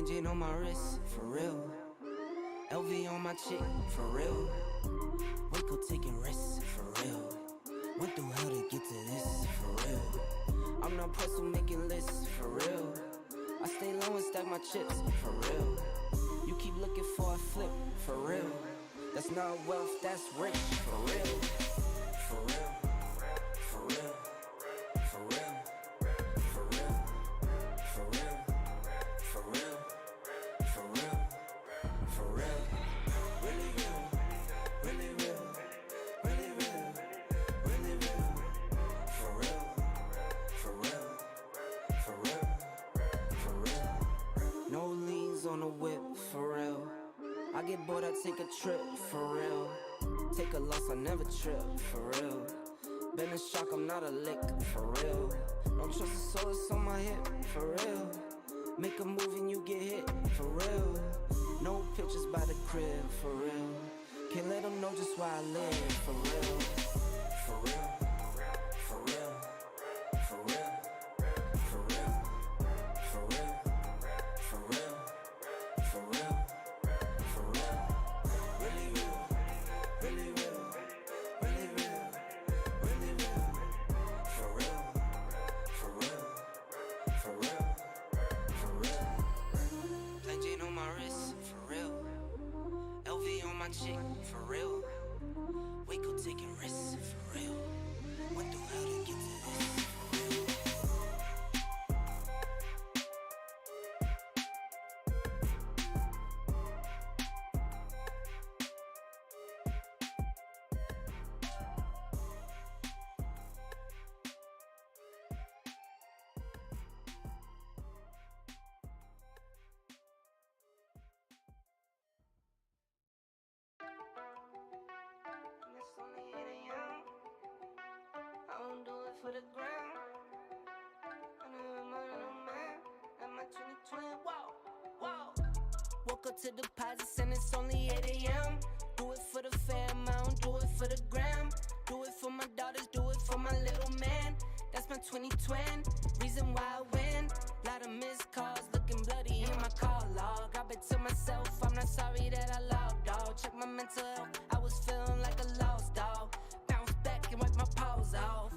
Changing on my wrist, for real. LV on my chick, for real. Waco taking risks, for real. Went through hell to get to this, for real. I'm not pressed with making lists, for real. I stay low and stack my chips, for real. You keep looking for a flip, for real. That's not wealth, that's rich, for real. For real. For real. For real. For real. For real. For real. For real. For real. Really real. Really real. Really real. Really real. For real. For real. For real. For real. No liens on the whip, for real. I get bored, I take a trip, for real. Take a loss, I never trip, for real. Been in shock, I'm not a lick, for real. Don't trust the soul, it's on my hip, for real. Make a move and you get hit, for real. No pictures by the crib, for real. Can't let them know just where I live, for real. For real. For real. For real. For real. For real. For real. For real. For real. Really real. Really real. Really real. Really real. For real. For real. For real. For real. Plain Jane on my wrist, for real. LV on my chick, for real. Waco taking risks, for real. Went through hell to get to this, for real. And it's only 8 a.m. I don't do it for the gram. I never mind, no man. At my 2020, whoa, whoa. Woke up to deposits and it's only 8 a.m. Do it for the fam, I don't do it for the gram. Do it for my daughters, do it for my little man. That's my 2020, reason why I win. Lot of missed calls, looking bloody in my call log. I bet to myself, I'm not sorry that I logged, dog. Check my mental health, I was feeling like a lost dog. Bounce back and wipe my paws off.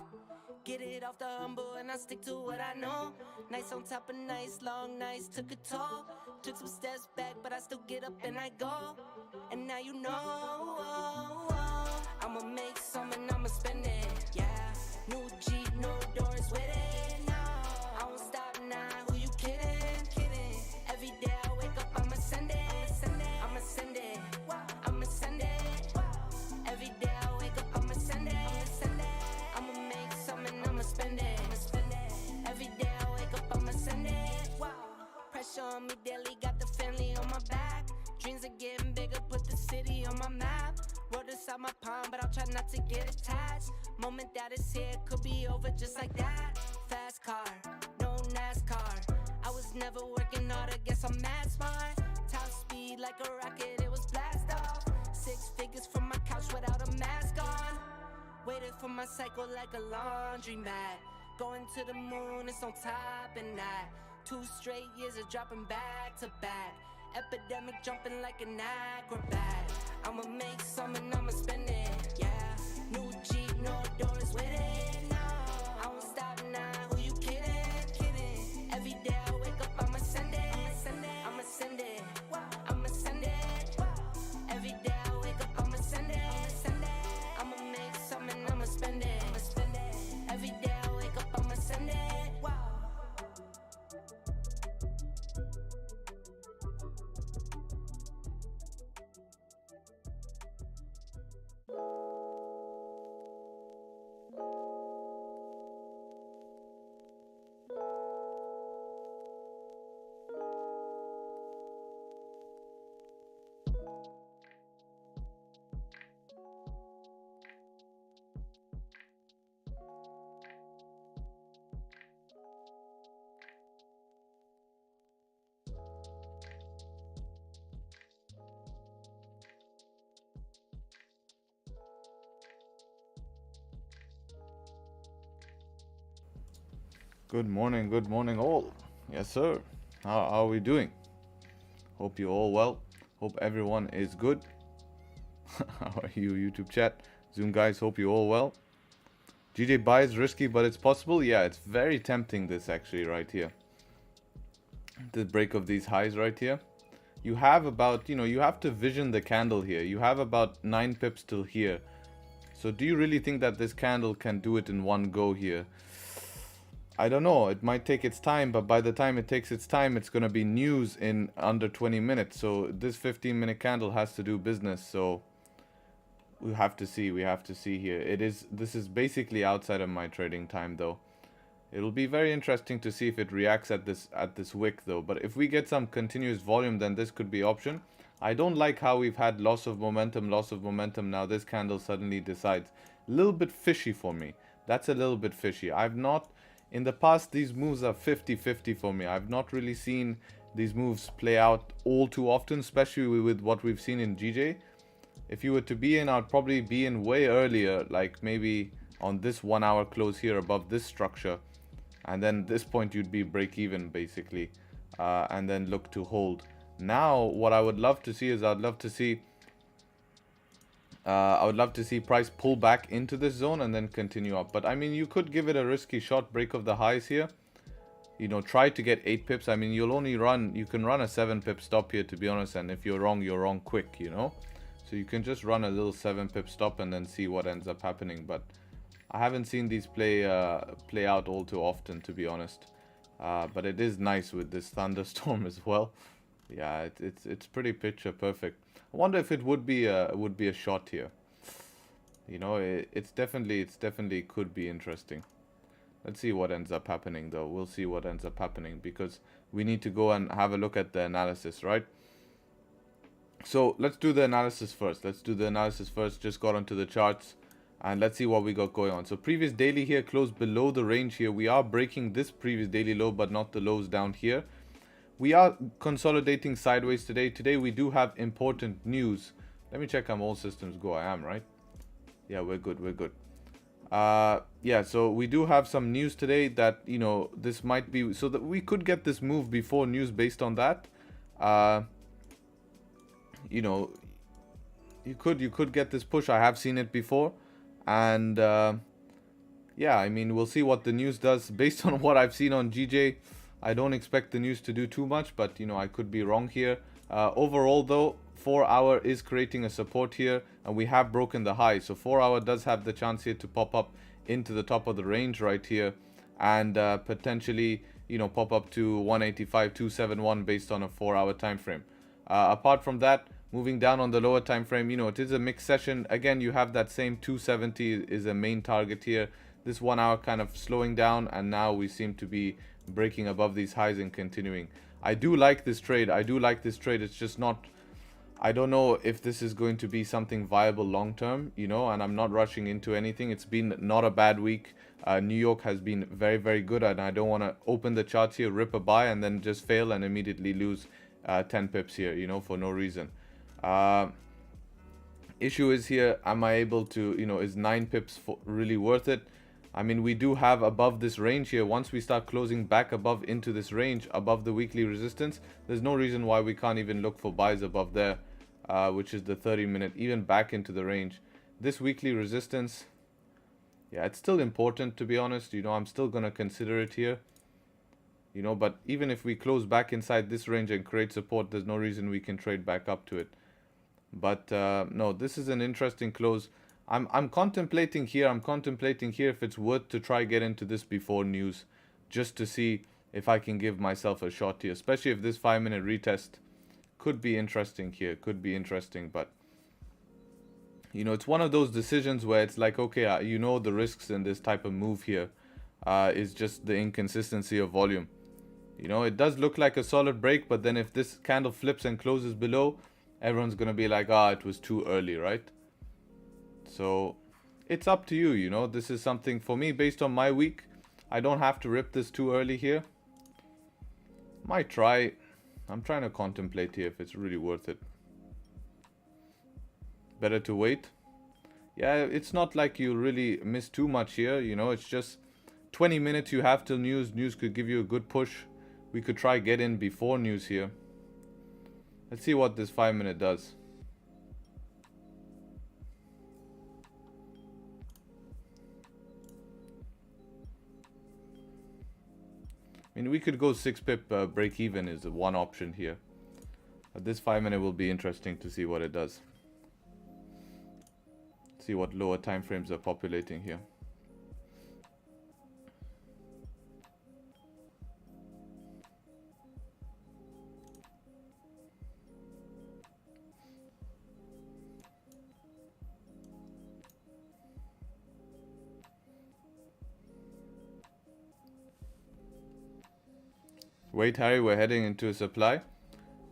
Get it off the humble and I stick to what I know. Nights on top of nights, long nights took a toll. Took some steps back, but I still get up and I go. And now you know, I'ma make some and I'ma spend it, yeah. New Jeep, no doors with it, no. I won't stop now, who you kidding, kidding. Every day I wake up, I'ma send it, send it. I'ma send it, I'ma send it. Every day I wake up, I'ma send it, send it. I'ma make some and I'ma spend it, Every day I wake up, I'ma send it. Pressure on me daily, got the family on my back. Dreams are getting bigger, put the city on my map. Roll inside my palm, but I'll try not to get attached. Moment that is here, could be over just like that. Fast car, no NASCAR. I was never working hard, I guess I'm mad smart. Top speed like a rocket, it was blast off. 6 figures from my couch without a mask on. Waited for my cycle like a laundry mat. Going to the moon, it's on top and that. 2 straight years of dropping back to back. Epidemic jumping like an acrobat. I'ma make some and I'ma spend it, yeah. New Jeep, no doors with it, no. I won't stop now, who you kidding, kidding. Every day I wake up, I'ma send it, I'ma send it, I'ma send it. Every day I wake up, I'ma send it, I'ma make some and I'ma spend it, Every day I wake up, I'ma send it. Good morning all. Yes, sir. How are we doing? Hope you're all well. Hope everyone is good. How are you, YouTube chat? Zoom guys, hope you're all well. GJ buy is risky, but it's possible. Yeah, it's very tempting this actually right here. The break of these highs right here. You have about, you have to vision the candle here. You have about 9 pips till here. So do you really think that this candle can do it in one go here? I don't know. It might take its time, but by the time it takes its time, it's going to be news in under 20 minutes. So this 15-minute candle has to do business. So we have to see. We have to see here. This is basically outside of my trading time though. It'll be very interesting to see if it reacts at this wick though. But if we get some continuous volume, then this could be option. I don't like how we've had loss of momentum. Now this candle suddenly decides. A little bit fishy for me. That's a little bit fishy. In the past, these moves are 50-50 for me. I've not really seen these moves play out all too often, especially with what we've seen in GJ. If you were to be in, I'd probably be in way earlier, like maybe on this 1 hour close here above this structure. And then this point you'd be break even basically, and then look to hold. Now, what I would love to see is I'd love to see price pull back into this zone and then continue up. But I mean, you could give it a risky shot, break of the highs here. Try to get 8 pips. I mean, you can run a 7 pip stop here, to be honest. And if you're wrong quick, So you can just run a little 7 pip stop and then see what ends up happening. But I haven't seen these play out all too often, to be honest. But it is nice with this thunderstorm as well. Yeah, it's pretty picture perfect. I wonder if it would be a shot here. It's definitely could be interesting. Let's see what ends up happening though. We'll see what ends up happening because we need to go and have a look at the analysis, right? So let's do the analysis first. Just got onto the charts and let's see what we got going on. So previous daily here closed below the range here. We are breaking this previous daily low, but not the lows down here. We are consolidating sideways today. Today we do have important news. Let me check all systems go. I am, right? Yeah, we're good. Yeah, so we do have some news today that, this might be... So that we could get this move before news based on that. You could get this push. I have seen it before. And, yeah, I mean, we'll see what the news does. Based on what I've seen on GJ, I don't expect the news to do too much, but I could be wrong here. Overall though, 4 hour is creating a support here and we have broken the high. So 4 hour does have the chance here to pop up into the top of the range right here and potentially, pop up to 185, 271 based on a 4 hour time frame. Apart from that, moving down on the lower time frame, it is a mixed session. Again, you have that same 270 is a main target here. This 1 hour kind of slowing down and now we seem to be breaking above these highs and continuing. I do like this trade. It's just not, I don't know if this is going to be something viable long term, and I'm not rushing into anything. It's been not a bad week. New York has been very, very good, and I don't want to open the charts here, rip a buy, and then just fail and immediately lose 10 pips here, for no reason. Issue is here, am I able to, is 9 pips really worth it? I mean, we do have above this range here. Once we start closing back above into this range, above the weekly resistance, there's no reason why we can't even look for buys above there, which is the 30-minute, even back into the range. This weekly resistance, yeah, it's still important, to be honest. I'm still going to consider it here. But even if we close back inside this range and create support, there's no reason we can trade back up to it. But no, this is an interesting close. I'm contemplating here if it's worth to try get into this before news, just to see if I can give myself a shot here, especially if this 5-minute retest could be interesting here, but it's one of those decisions where it's like, okay, the risks in this type of move here is just the inconsistency of volume. It does look like a solid break, but then if this candle flips and closes below, everyone's gonna be like, it was too early, right? So it's up to you. This is something for me based on my week. I don't have to rip this too early here. Might try. I'm trying to contemplate here if it's really worth it. Better to wait. Yeah, it's not like you really miss too much here. It's just 20 minutes you have till news. News could give you a good push. We could try get in before news here. Let's see what this 5-minute does. I mean, we could go 6 pip break even is one option here. But this 5-minute will be interesting to see what it does. See what lower time frames are populating here. Wait, Harry, we're heading into a supply.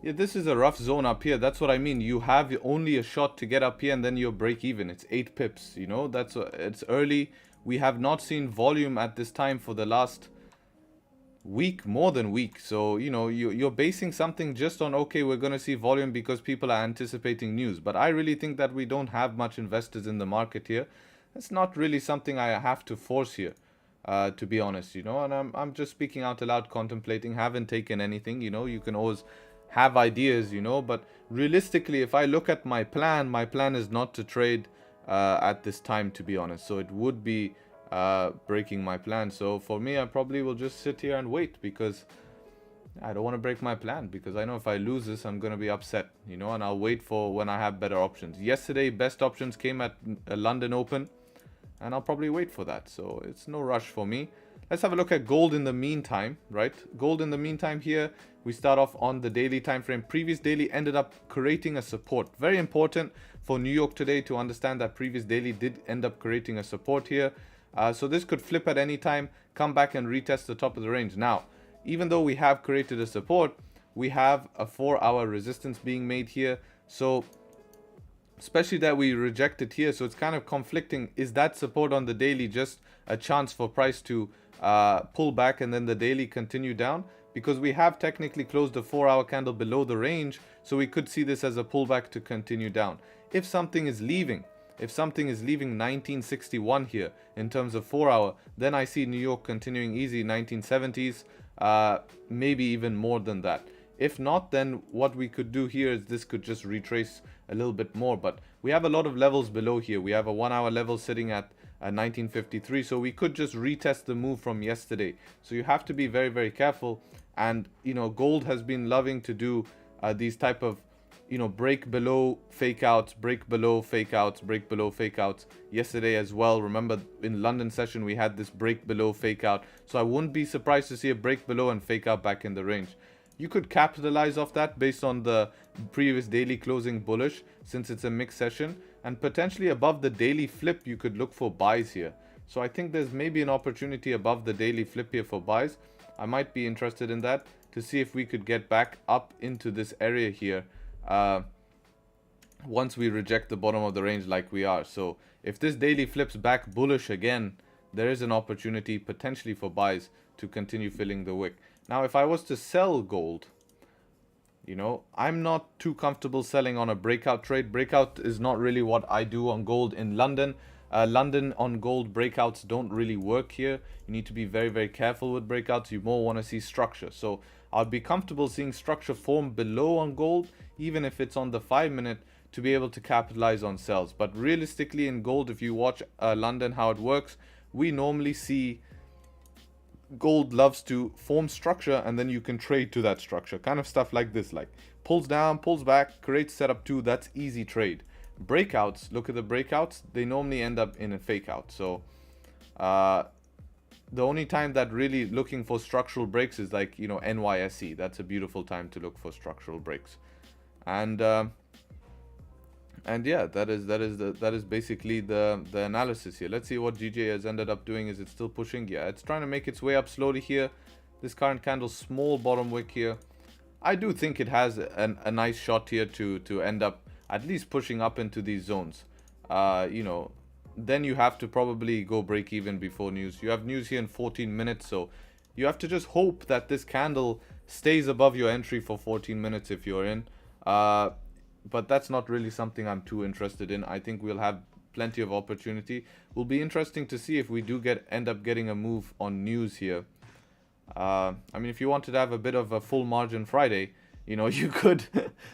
Yeah, this is a rough zone up here. That's what I mean. You have only a shot to get up here and then you're break even. It's 8 pips, you know. It's early. We have not seen volume at this time for the last week, more than week. So, you know, you're basing something just on, okay, we're going to see volume because people are anticipating news. But I really think that we don't have much investors in the market here. It's not really something I have to force here. To be honest, you know, and I'm just speaking out aloud, contemplating, haven't taken anything, you know. You can always have ideas, you know, but realistically, if I look at my plan is not to trade at this time, to be honest. So it would be breaking my plan. So for me, I probably will just sit here and wait, because I don't want to break my plan, because I know if I lose this, I'm going to be upset, you know, and I'll wait for when I have better options. Yesterday, best options came at London Open, and I'll probably wait for that. So it's no rush for me. Let's have a look at gold in the meantime, right? Gold in the meantime here, we start off on the daily time frame. Previous daily ended up creating a support. Very important for New York today to understand that previous daily did end up creating a support here. So this could flip at any time, come back and retest the top of the range. Now, even though we have created a support, we have a 4-hour resistance being made here. So especially that we rejected here, so it's kind of conflicting. Is that support on the daily just a chance for price to pull back and then the daily continue down? Because we have technically closed the 4-hour candle below the range, so we could see this as a pullback to continue down. If something is leaving 1961 here in terms of 4-hour, then I see New York continuing easy 1970s, maybe even more than that. If not, then what we could do here is this could just retrace a little bit more. But we have a lot of levels below here. We have a 1-hour level sitting at 1953. So we could just retest the move from yesterday. So you have to be very, very careful. And, you know, gold has been loving to do these type of, you know, break below fake outs, break below fake outs, break below fake outs. Yesterday as well, remember in London session, we had this break below fake out. So I wouldn't be surprised to see a break below and fake out back in the range. You could capitalize off that based on the previous daily closing bullish, since it's a mixed session, and potentially above the daily flip you could look for buys here. So I think there's maybe an opportunity above the daily flip here for buys. I might be interested in that to see if we could get back up into this area here once we reject the bottom of the range like we are. So if this daily flips back bullish again, there is an opportunity potentially for buys to continue filling the wick. Now, if I was to sell gold, you know, I'm not too comfortable selling on a breakout trade. Breakout is not really what I do on gold in London. London on gold breakouts don't really work here. You need to be very, very careful with breakouts. You more want to see structure. So I'll be comfortable seeing structure form below on gold, even if it's on the 5-minute, to be able to capitalize on sells. But realistically in gold, if you watch London, how it works, we normally see gold loves to form structure and then you can trade to that structure. Kind of stuff like this, like pulls down, pulls back, creates setup 2. That's easy trade. Breakouts, look at the breakouts, they normally end up in a fake out. So the only time that really looking for structural breaks is like, you know, NYSE. That's a beautiful time to look for structural breaks. And yeah, that is basically the analysis here. Let's see what GJ has ended up doing. Is it still pushing? Yeah, it's trying to make its way up slowly here. This current candle, small bottom wick here. I do think it has a nice shot here to end up at least pushing up into these zones. You know, then you have to probably go break even before news. You have news here in 14 minutes, so you have to just hope that this candle stays above your entry for 14 minutes if you're in. But that's not really something I'm too interested in. I think we'll have plenty of opportunity. Will be interesting to see if we do end up getting a move on news here. I mean, if you wanted to have a bit of a full margin Friday, you know, you could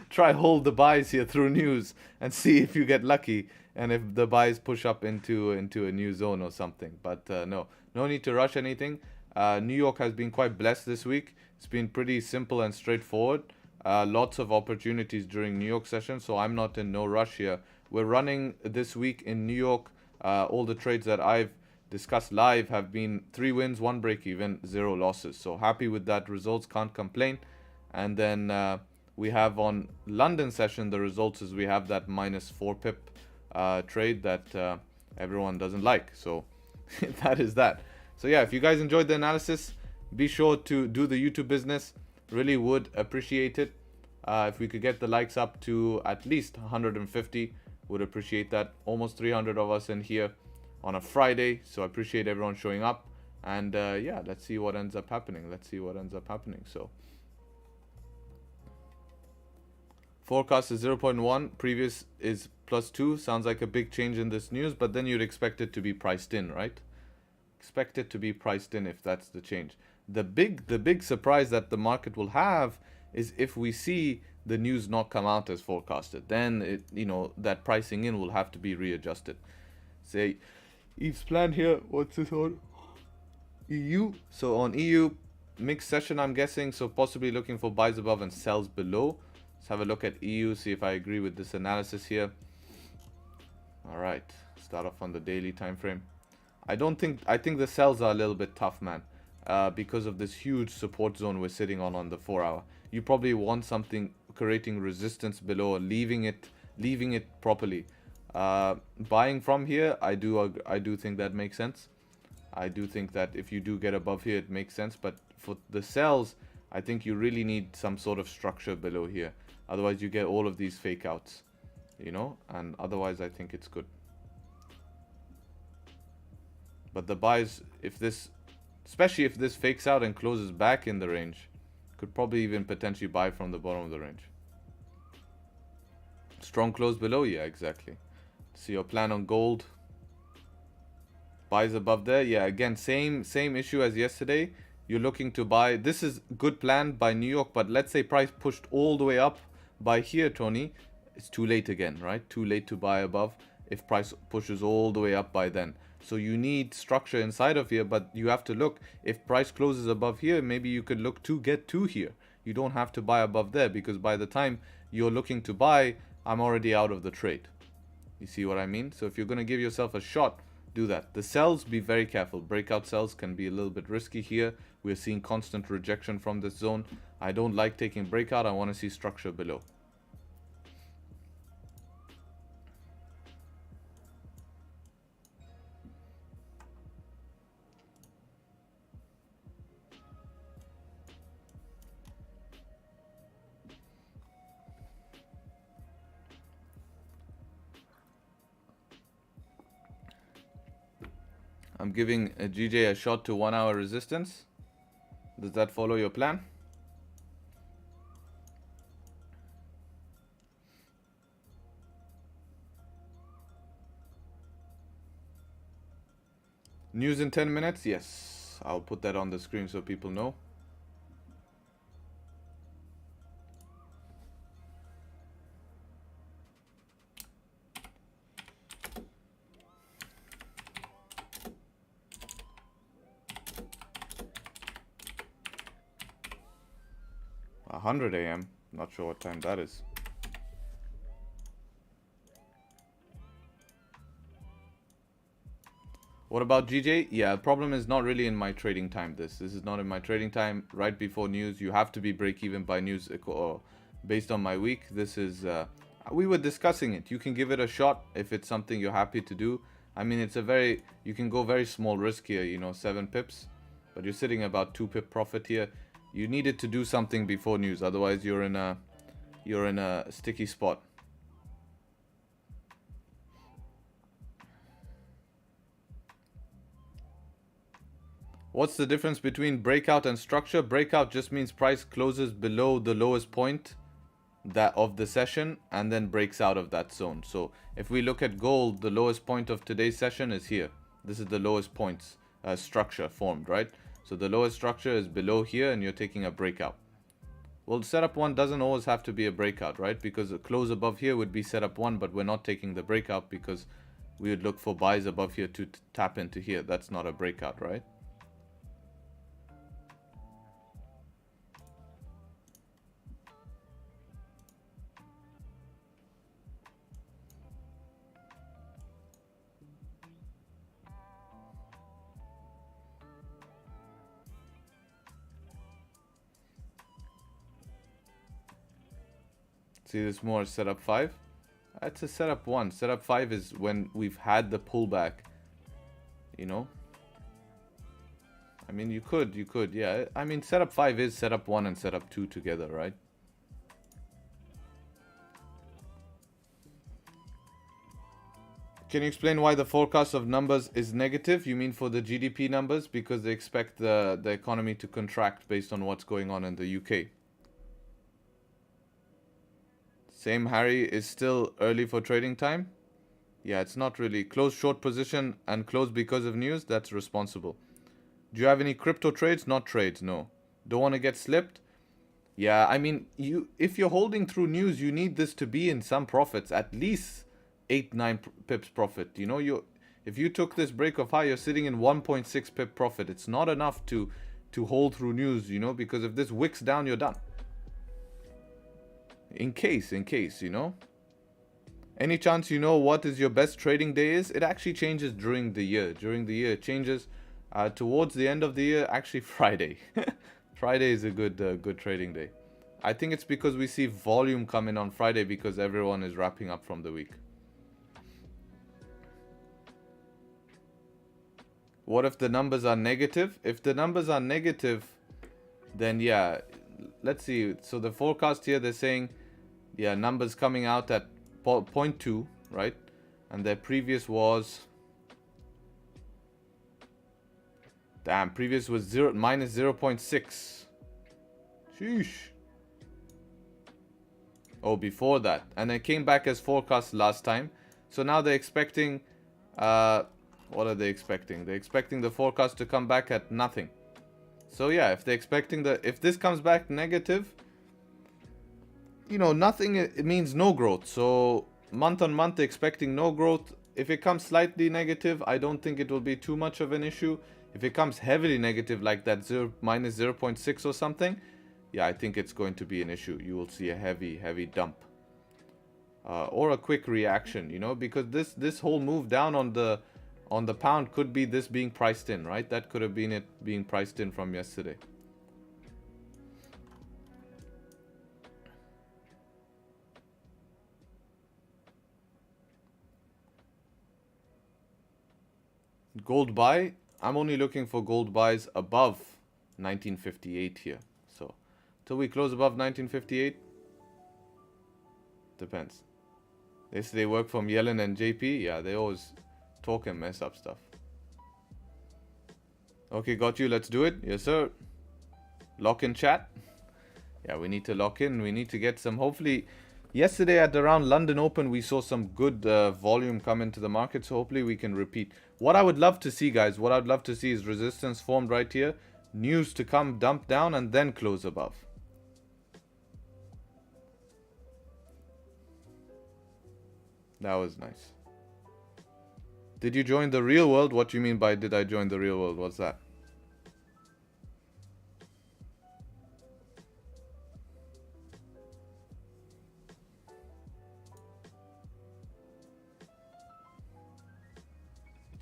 try hold the buys here through news and see if you get lucky and if the buys push up into a new zone or something. But no need to rush anything. New York has been quite blessed this week. It's been pretty simple and straightforward. Lots of opportunities during New York session, so I'm not in no rush here. We're running this week in New York. All the trades that I've discussed live have been 3 wins, 1 break even, 0 losses. So happy with that results, can't complain. And then we have on London session, the results is we have that minus 4 pip trade that everyone doesn't like. So that is that. So yeah, if you guys enjoyed the analysis, be sure to do the YouTube business. Really would appreciate it. If we could get the likes up to at least 150, would appreciate that. Almost 300 of us in here on a Friday, so I appreciate everyone showing up. And yeah, let's see what ends up happening. So forecast is 0.1, previous is +2. Sounds like a big change in this news, but then you'd expect it to be priced in, right? Expect it to be priced in if that's the change. The big surprise that the market will have is if we see the news not come out as forecasted. Then it, that pricing in will have to be readjusted. Say Eve's plan here, what's this on EU? So on EU mixed session, I'm guessing, so possibly looking for buys above and sells below. Let's have a look at EU, see if I agree with this analysis here. All right, start off on the daily time frame. I think the sells are a little bit tough, man, because of this huge support zone we're sitting on the 4 hour. You probably want something creating resistance below, leaving it properly. Buying from here, I do think that makes sense. I do think that if you do get above here, it makes sense. But for the sells, I think you really need some sort of structure below here. Otherwise, you get all of these fake outs, and otherwise, I think it's good. But the buys, especially if this fakes out and closes back in the range, could probably even potentially buy from the bottom of the range. Strong close below, yeah, exactly. See your plan on gold. Buys above there, yeah, again, same issue as yesterday. You're looking to buy. This is good plan by New York, but let's say price pushed all the way up by here, Tony. It's too late again, right? Too late to buy above if price pushes all the way up by then. So you need structure inside of here, but you have to look. If price closes above here, maybe you could look to get to here. You don't have to buy above there, because by the time you're looking to buy, I'm already out of the trade. You see what I mean? So if you're going to give yourself a shot, do that. The sells, be very careful. Breakout sells can be a little bit risky here. We're seeing constant rejection from this zone. I don't like taking breakout. I want to see structure below. I'm giving a GJ a shot to 1 hour resistance. Does that follow your plan? News in 10 minutes? Yes. I'll put that on the screen so people know. A 100 a.m. Not sure what time that is. What about GJ? Yeah, the problem is not really in my trading time. This is not in my trading time. Right before news, you have to be break even by news based on my week. This is we were discussing it. You can give it a shot if it's something you're happy to do. I mean, you can go very small risk here, 7 pips, but you're sitting about 2 pip profit here. You needed to do something before news, otherwise you're in a sticky spot. What's the difference between breakout and structure? Breakout just means price closes below the lowest point of the session and then breaks out of that zone. So if we look at gold, the lowest point of today's session is here. This is the lowest points structure formed, right? So the lowest structure is below here and you're taking a breakout. Well, setup 1 doesn't always have to be a breakout, right? Because a close above here would be setup 1, but we're not taking the breakout because we would look for buys above here to tap into here. That's not a breakout, right? See this more setup 5? That's a setup 1. Setup 5 is when we've had the pullback, you know? I mean, you could, yeah. I mean, setup 5 is setup 1 and setup 2 together, right? Can you explain why the forecast of numbers is negative? You mean for the GDP numbers? Because they expect the economy to contract based on what's going on in the UK. Same, Harry, is still early for trading time? Yeah, it's not really. Close short position and close because of news, that's responsible. Do you have any crypto trades? Not trades, no. Don't want to get slipped? Yeah, I mean, if you're holding through news, you need this to be in some profits, at least 8-9 pips profit. You know, if you took this break of high, you're sitting in 1.6 pip profit. It's not enough to hold through news, you know, because if this wicks down, you're done. In case, you know. Any chance you know what is your best trading day is? It actually changes during the year. During the year, it changes towards the end of the year. Actually, Friday. Friday is a good trading day. I think it's because we see volume come in on Friday because everyone is wrapping up from the week. What if the numbers are negative? If the numbers are negative, then yeah, let's see. So the forecast here, they're saying, yeah, numbers coming out at 0.2, right? And their previous was, damn, previous was minus 0.6. Sheesh. Oh, before that. And it came back as forecast last time. So now they're expecting, what are they expecting? They're expecting the forecast to come back at nothing. So yeah, if they're expecting if this comes back negative, you know, nothing, it means no growth. So month on month, they're expecting no growth. If it comes slightly negative, I don't think it will be too much of an issue. If it comes heavily negative, like that minus 0.6 or something, yeah, I think it's going to be an issue. You will see a heavy dump. Or a quick reaction, you know, because this whole move down on the pound could be this being priced in, right? That could have been it being priced in from yesterday. Gold buy, I'm only looking for gold buys above 1958 here. So till we close above 1958, depends. They say they work from Yellen and JP. Yeah, they always talk and mess up stuff. Okay, got you. Let's do it. Yes, sir. Lock in chat. Yeah, we need to lock in. We need to get some, hopefully. Yesterday at around London Open, we saw some good volume come into the market. So hopefully we can repeat. What I would love to see, guys, what I'd love to see is resistance formed right here. News to come, dump down, and then close above. That was nice. Did you join the real world? What do you mean by did I join the real world? What's that?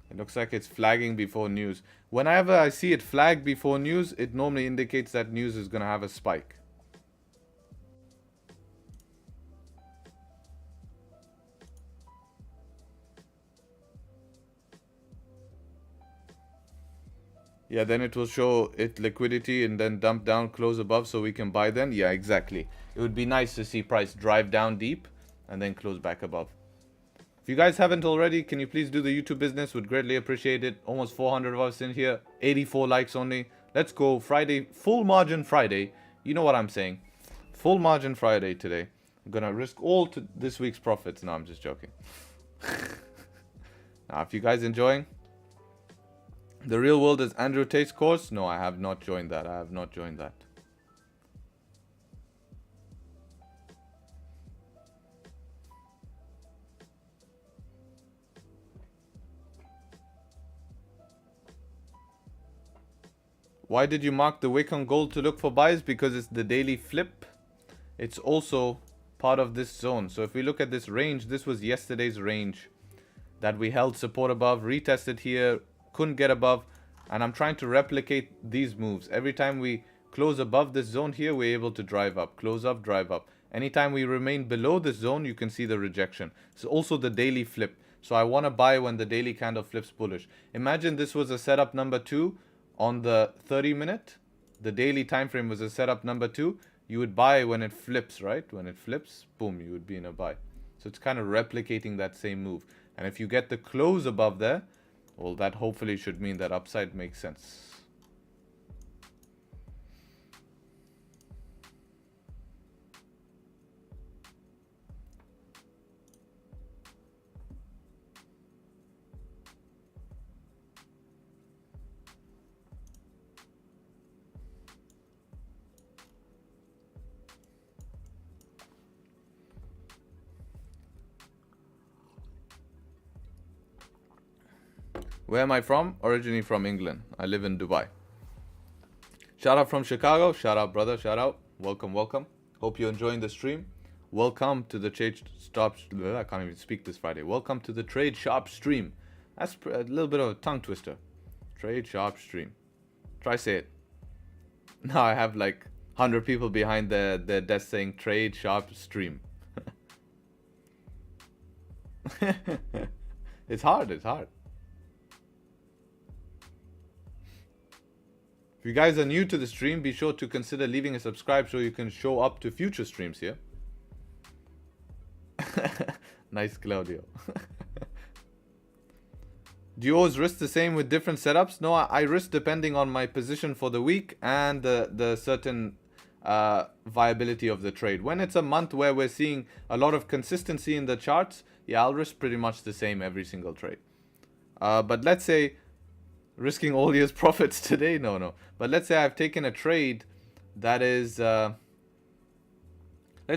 It looks like it's flagging before news. Whenever I see it flag before news, it normally indicates that news is going to have a spike. Yeah, then it will show it liquidity and then dump down, close above so we can buy then. Yeah, exactly. It would be nice to see price drive down deep and then close back above. If you guys haven't already, can you please do the YouTube business? Would greatly appreciate it. Almost 400 of us in here. 84 likes only. Let's go. Friday. Full margin Friday. You know what I'm saying. Full margin Friday today. I'm going to risk all to this week's profits. No, I'm just joking. Now, if you guys enjoying. The Real World is Andrew Tate's course. No, I have not joined that. I have not joined that. Why did you mark the wick on gold to look for buys? Because it's the daily flip. It's also part of this zone. So if we look at this range, this was yesterday's range that we held support above, retested here, couldn't get above, and I'm trying to replicate these moves. Every time we close above this zone here, we're able to drive up, close up, drive up. Anytime we remain below this zone, you can see the rejection. It's also the daily flip. So I want to buy when the daily candle flips bullish. Imagine this was a setup number 2 on the 30 minute. The daily time frame was a setup number 2. You would buy when it flips, right? When it flips, boom, you would be in a buy. So it's kind of replicating that same move. And if you get the close above there, well, that hopefully should mean that upside makes sense. Where am I from? Originally from England. I live in Dubai. Shout out from Chicago. Shout out, brother. Shout out. Welcome, welcome. Hope you're enjoying the stream. Welcome to the Tradesharpe. I can't even speak this Friday. Welcome to the Tradesharpe stream. That's a little bit of a tongue twister. Tradesharpe stream. Try say it. Now I have like 100 people behind their desk saying Tradesharpe stream. It's hard. It's hard. If you guys are new to the stream, be sure to consider leaving a subscribe so you can show up to future streams here. Nice, Claudio. Do you always risk the same with different setups? No, I risk depending on my position for the week and the certain viability of the trade. When it's a month where we're seeing a lot of consistency in the charts, yeah, I'll risk pretty much the same every single trade. But let's say risking all year's profits today? No. But let's say I've taken a trade that is, let's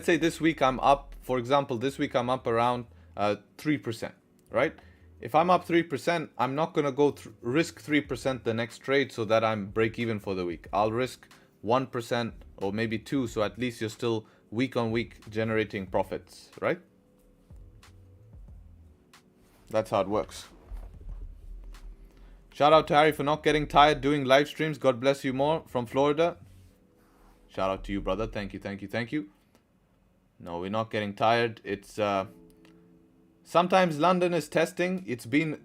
say this week I'm up, for example, this week I'm up around 3%, right? If I'm up 3%, I'm not going to go risk 3% the next trade so that I'm break even for the week. I'll risk 1% or maybe 2%, so at least you're still week on week generating profits, right? That's how it works. Shout out to Harry for not getting tired doing live streams. God bless you more from Florida. Shout out to you, brother. Thank you. No, we're not getting tired. It's sometimes London is testing. It's been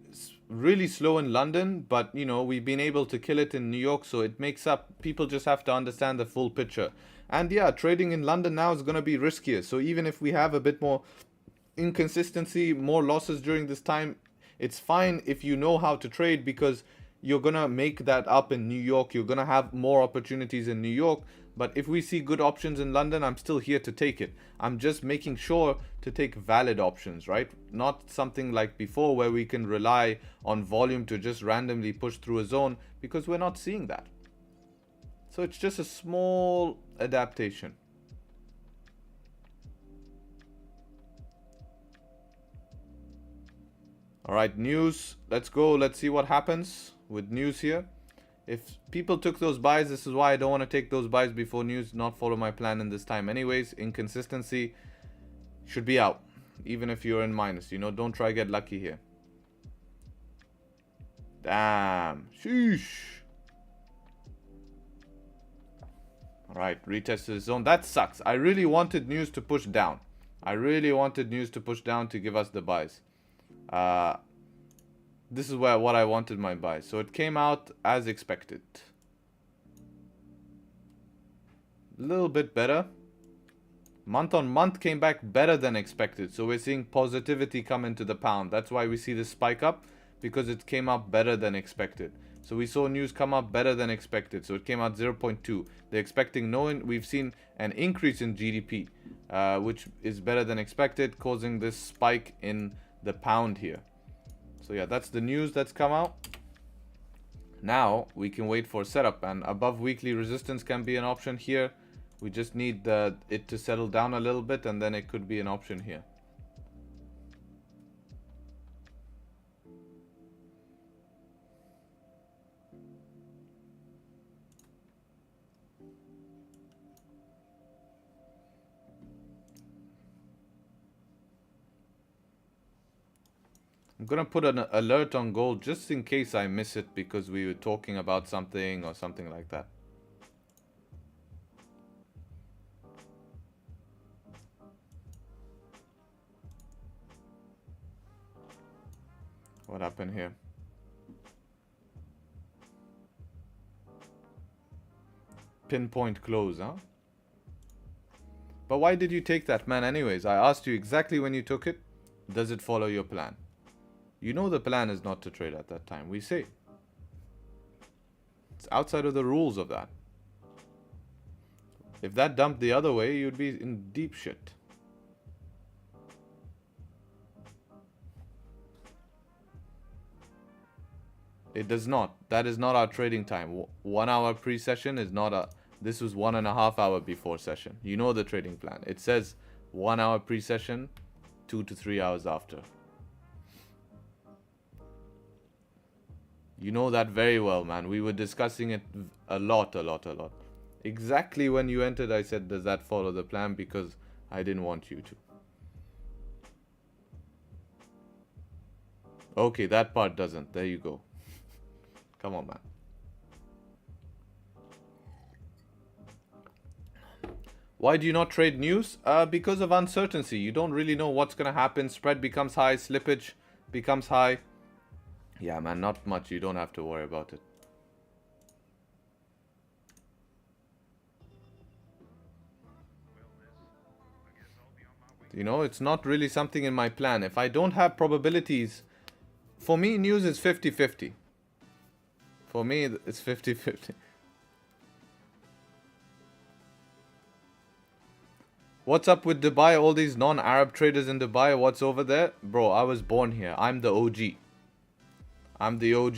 really slow in London, but you know, we've been able to kill it in New York, so it makes up. People just have to understand the full picture. And yeah, trading in London now is going to be riskier. So even if we have a bit more inconsistency, more losses during this time, it's fine if you know how to trade, because you're going to make that up in New York. You're going to have more opportunities in New York. But if we see good options in London, I'm still here to take it. I'm just making sure to take valid options, right? Not something like before where we can rely on volume to just randomly push through a zone, because we're not seeing that. So it's just a small adaptation. All right, news. Let's go. Let's see what happens with news here. If people took those buys, this is why I don't want to take those buys before news, not follow my plan in this time. Anyways, inconsistency should be out, even if you're in minus. You know, don't try get lucky here. Damn. Sheesh. All right, retest the zone. That sucks. I really wanted news to push down. To give us the buys. This is what I wanted my buy. So it came out as expected. A little bit better. Month on month came back better than expected. So we're seeing positivity come into the pound. That's why we see this spike up, because it came up better than expected. So we saw news come up better than expected. So it came out 0.2. They're expecting we've seen an increase in GDP, which is better than expected, causing this spike in the pound here. So yeah, that's the news that's come out. Now we can wait for setup, and above weekly resistance can be an option here. We just need it to settle down a little bit, and then it could be an option here. I'm gonna put an alert on gold just in case I miss it because we were talking about something or something like that. What happened here? Pinpoint close, huh? But why did you take that, man, anyways? I asked you exactly when you took it. Does it follow your plan? You know the plan is not to trade at that time. We say. It's outside of the rules of that. If that dumped the other way, you'd be in deep shit. It does not. That is not our trading time. 1 hour pre-session is not a... This was 1.5 hours before session. You know the trading plan. It says 1 hour pre-session, 2 to 3 hours after. You know that very well, man. We were discussing it a lot. Exactly when you entered, I said, does that follow the plan? Because I didn't want you to. Okay, that part doesn't. There you go. Come on, man. Why do you not trade news? Because of uncertainty. You don't really know what's going to happen. Spread becomes high. Slippage becomes high. Yeah, man, not much. You don't have to worry about it. You know, it's not really something in my plan. If I don't have probabilities, for me, news is 50-50. For me, it's 50-50. What's up with Dubai? All these non-Arab traders in Dubai, what's over there? Bro, I was born here. I'm the OG. I'm the OG.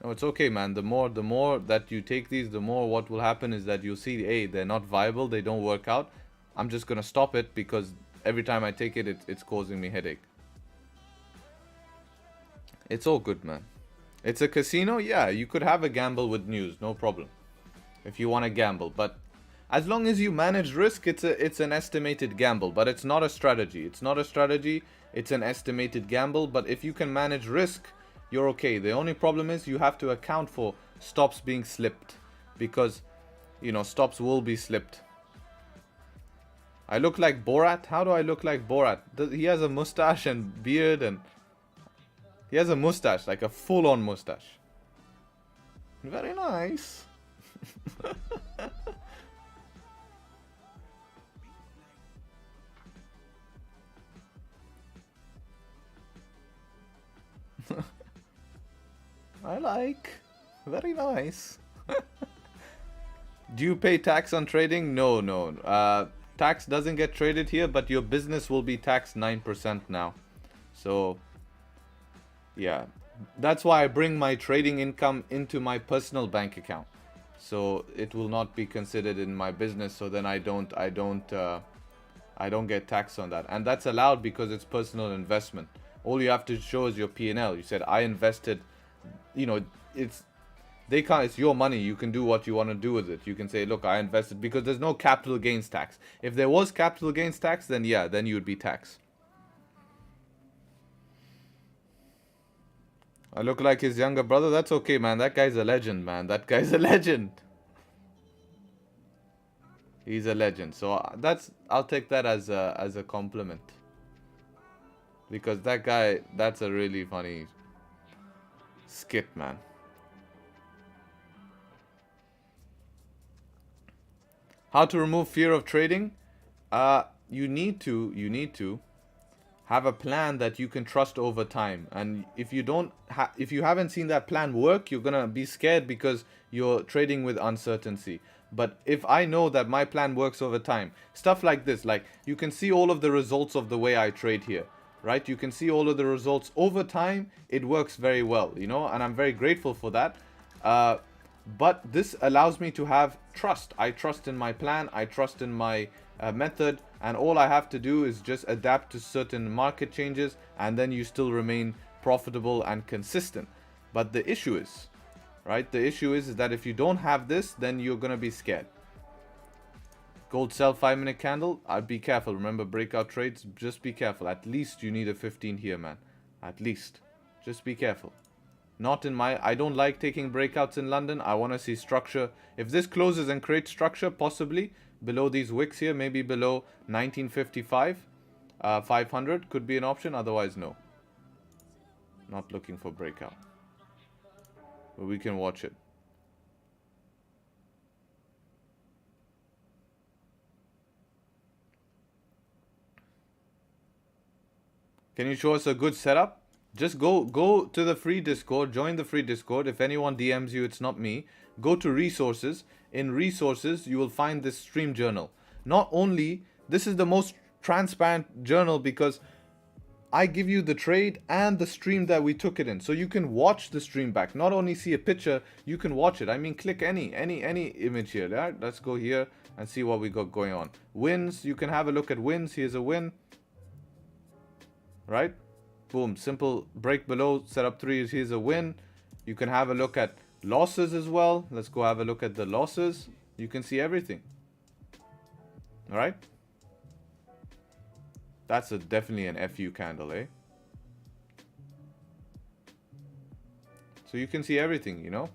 No, it's okay, man. The more that you take these, the more what will happen is that you'll see, hey, they're not viable, they don't work out. I'm just gonna stop it because every time I take it, it's causing me headache. It's all good, man. It's a casino? Yeah, you could have a gamble with news, no problem. If you want to gamble, but as long as you manage risk, it's an estimated gamble, but it's not a strategy. It's not a strategy, it's an estimated gamble, but if you can manage risk, you're okay. The only problem is you have to account for stops being slipped, because, you know, stops will be slipped. I look like Borat? How do I look like Borat? He has a mustache and beard, and he has a mustache, like a full-on mustache. Very nice. I like. Very nice. Do you pay tax on trading? No. Tax doesn't get traded here, but your business will be taxed 9% now. So, yeah. That's why I bring my trading income into my personal bank account. So it will not be considered in my business. So then I don't get taxed on that. And that's allowed because it's personal investment. All you have to show is your P&L. You said I invested. You know, it's your money. You can do what you want to do with it. You can say, look, I invested, because there's no capital gains tax. If there was capital gains tax, then yeah, then you would be taxed. I look like his younger brother. That's okay, man. That guy's a legend, man. That guy's a legend. He's a legend. So I'll take that as a compliment. Because that guy, that's a really funny skit, man. How to remove fear of trading? You need to have a plan that you can trust over time. And if you haven't seen that plan work, you're gonna be scared because you're trading with uncertainty. But if I know that my plan works over time, stuff like this, like you can see all of the results of the way I trade here, right? You can see all of the results over time. It works very well, you know, and I'm very grateful for that. But this allows me to have trust. I trust in my plan. I trust in my method, and all I have to do is just adapt to certain market changes, and then you still remain profitable and consistent. But the issue is, right? The issue is that if you don't have this, then you're gonna be scared. Gold sell 5-minute candle. I'd be careful. Remember, breakout trades, just be careful. At least you need a 15 here, man. At least. Just be careful. Not in my... I don't like taking breakouts in London. I want to see structure. If this closes and creates structure, possibly below these wicks here, maybe below 1955, 500 could be an option. Otherwise, no. Not looking for breakout. But we can watch it. Can you show us a good setup? Just go to the free Discord. Join the free Discord. If anyone DMs you, it's not me. Go to resources. In resources, you will find this stream journal. Not only, this is the most transparent journal because I give you the trade and the stream that we took it in. So you can watch the stream back. Not only see a picture, you can watch it. I mean, click any image here. Right? Let's go here and see what we got going on. Wins, you can have a look at wins. Here's a win. Right? Boom. Simple break below. Setup 3 here's a win. You can have a look at losses as well. Let's go have a look at the losses. You can see everything. Alright? That's definitely an FU candle, eh? So you can see everything, you know?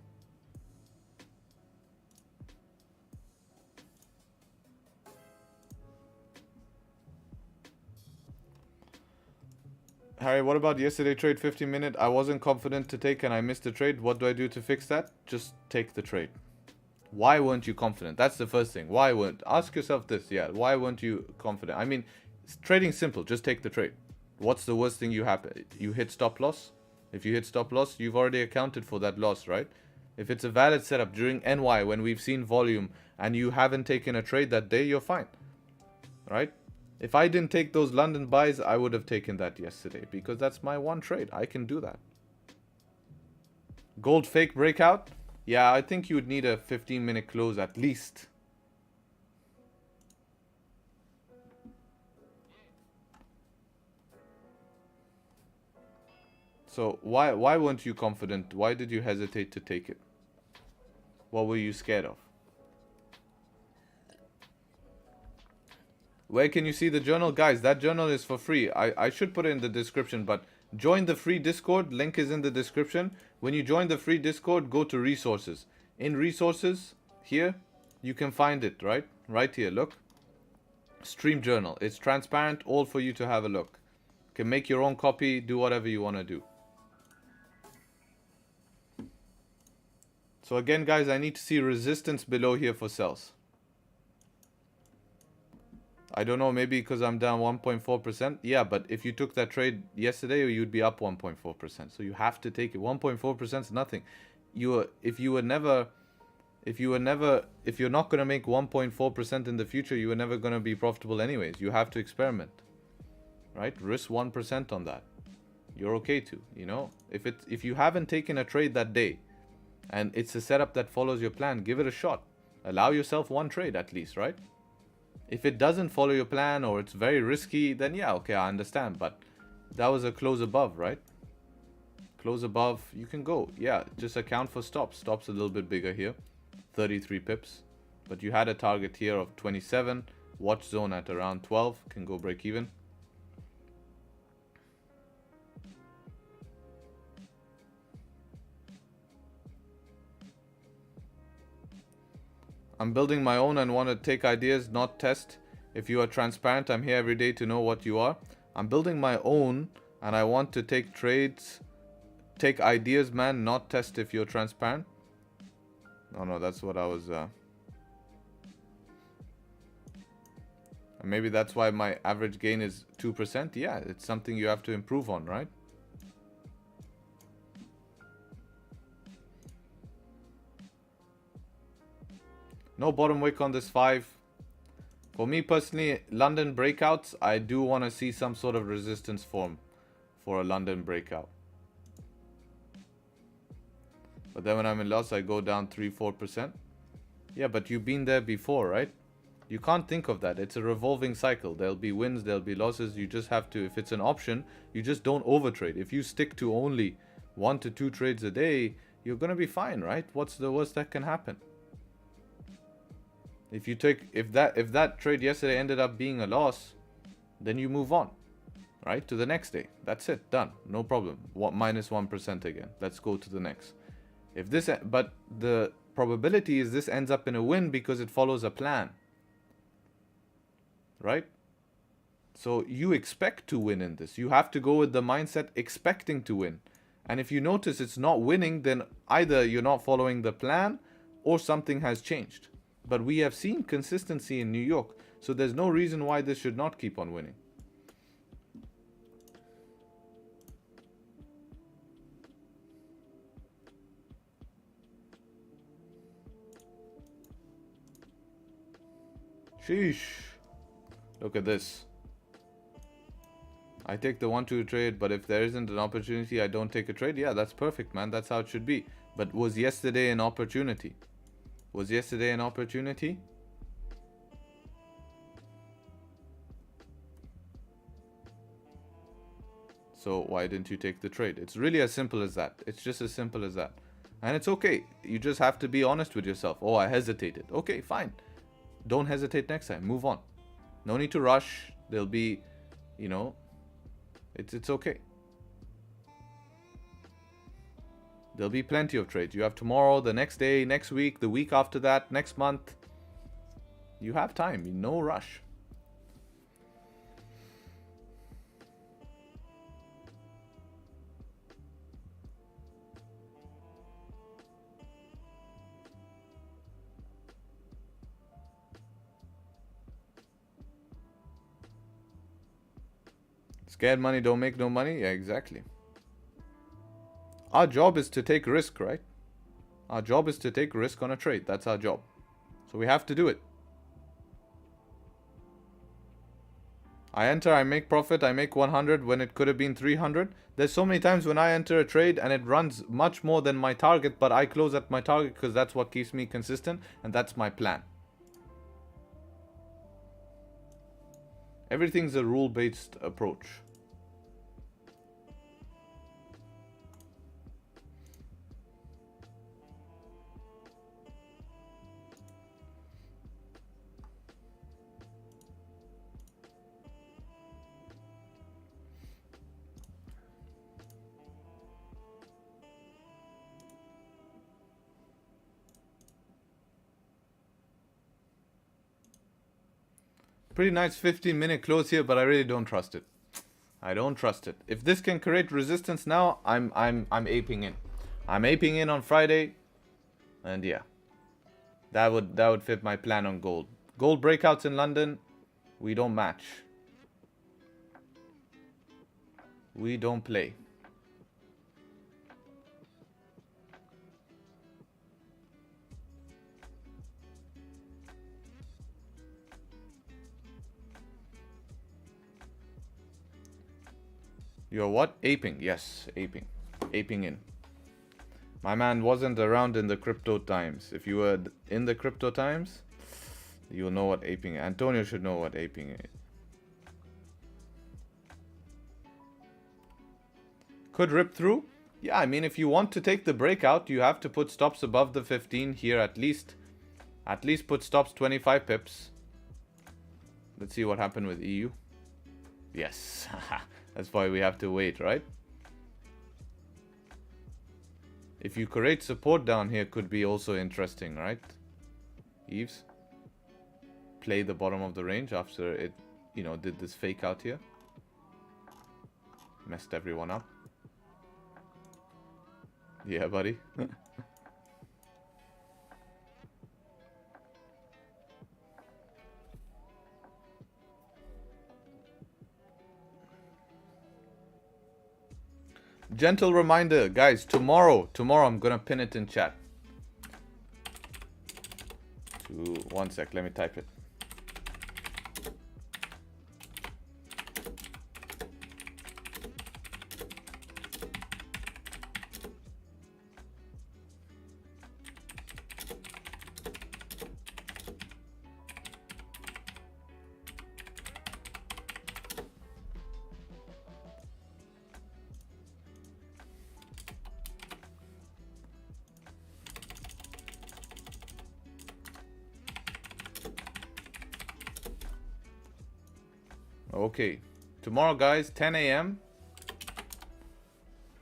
Harry, what about yesterday trade 50-minute? I wasn't confident to take and I missed the trade. What do I do to fix that? Just take the trade. Why weren't you confident? That's the first thing. Why weren't? Ask yourself this, yeah. Why weren't you confident? I mean, trading simple. Just take the trade. What's the worst thing you happen? You hit stop loss. If you hit stop loss, you've already accounted for that loss, right? If it's a valid setup during NY when we've seen volume and you haven't taken a trade that day, you're fine, right? If I didn't take those London buys, I would have taken that yesterday because that's my one trade. I can do that. Gold fake breakout. Yeah, I think you would need a 15-minute close at least. So why weren't you confident? Why did you hesitate to take it? What were you scared of? Where can you see the journal? Guys, that journal is for free. I should put it in the description, but join the free Discord. Link is in the description. When you join the free Discord, go to resources. In resources, here, you can find it, right? Right here, look. Stream journal. It's transparent, all for you to have a look. You can make your own copy, do whatever you want to do. So again, guys, I need to see resistance below here for sells. I don't know, maybe because I'm down 1.4%. Yeah, but if you took that trade yesterday, you'd be up 1.4%. So you have to take it. 1.4% is nothing. If you're not going to make 1.4% in the future, you are never going to be profitable anyways. You have to experiment, right? Risk 1% on that. You're okay to, you know. If you haven't taken a trade that day, and it's a setup that follows your plan, give it a shot. Allow yourself one trade at least, right? If it doesn't follow your plan or it's very risky, then yeah, okay, I understand. But that was a close above, right? Close above, you can go. Yeah, just account for stops. Stops a little bit bigger here, 33 pips. But you had a target here of 27. Watch zone at around 12. Can go break even. I'm building my own and want to take ideas, not test. If you are transparent, I'm here every day to know what you are. I'm building my own and I want to take trades, take ideas, man, not test if you're transparent. No, that's what I was... Maybe that's why my average gain is 2%. Yeah, it's something you have to improve on, right? No bottom wick on this 5. For me personally, London breakouts, I do want to see some sort of resistance form for a London breakout. But then when I'm in loss, I go down 3-4%. Yeah, but you've been there before, right? You can't think of that. It's a revolving cycle. There'll be wins, there'll be losses. You just have to, if it's an option, you just don't overtrade. If you stick to only 1 to 2 trades a day, you're going to be fine, right? What's the worst that can happen? If that trade yesterday ended up being a loss, then you move on, right, to the next day. That's it, done, no problem. What, -1% again? Let's go to the next. But the probability is this ends up in a win because it follows a plan, right? So you expect to win in this. You have to go with the mindset expecting to win. And if you notice it's not winning, then either you're not following the plan or something has changed. But we have seen consistency in New York, so there's no reason why this should not keep on winning. Sheesh. Look at this. I take the 1-2 trade, but if there isn't an opportunity, I don't take a trade. Yeah, that's perfect, man. That's how it should be. But was yesterday an opportunity? Was yesterday an opportunity? So why didn't you take the trade? It's really as simple as that. It's just as simple as that. And it's okay. You just have to be honest with yourself. Oh, I hesitated. Okay, fine. Don't hesitate next time. Move on. No need to rush. There'll be, you know, it's okay. There'll be plenty of trades. You have tomorrow, the next day, next week, the week after that, next month. You have time. No rush. Scared money don't make no money? Yeah, exactly. Our job is to take risk, right? Our job is to take risk on a trade. That's our job. So we have to do it. I enter, I make profit, I make 100 when it could have been 300. There's so many times when I enter a trade and it runs much more than my target, but I close at my target because that's what keeps me consistent and that's my plan. Everything's a rule-based approach. Pretty nice 15-minute close here, but I really don't trust it. I don't trust it. If this can create resistance now, I'm aping in. I'm aping in on Friday, and yeah, that would fit my plan on gold. Gold breakouts in London, we don't match. We don't play. You're what? Aping. Yes, aping. Aping in. My man wasn't around in the crypto times. If you were in the crypto times, you'll know what aping is. Antonio should know what aping is. Could rip through? Yeah, I mean, if you want to take the breakout, you have to put stops above the 15 here at least. At least put stops 25 pips. Let's see what happened with EU. Yes. That's why we have to wait, right? If you create support down here, could be also interesting, right? Eves. Play the bottom of the range after it, you know, did this fake out here. Messed everyone up. Yeah, buddy. Gentle reminder, guys, tomorrow I'm gonna pin it in chat. One sec, let me type it. Okay. Tomorrow, guys, 10 a.m.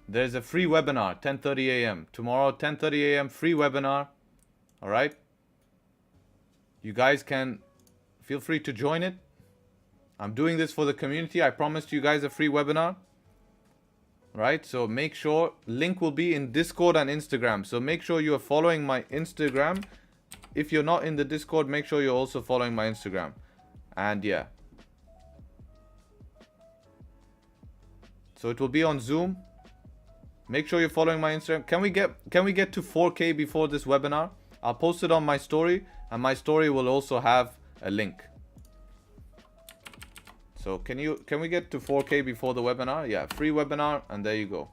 There's a free webinar, 10:30 a.m. Tomorrow, 10:30 a.m. free webinar. All right. You guys can feel free to join it. I'm doing this for the community. I promised you guys a free webinar. Right? So make sure, link will be in Discord and Instagram. So make sure you are following my Instagram. If you're not in the Discord, make sure you're also following my Instagram. And yeah. So it will be on Zoom. Make sure you're following my Instagram. Can we get to 4K before this webinar? I'll post it on my story, and my story will also have a link. So can we get to 4K before the webinar? Yeah, free webinar, and there you go.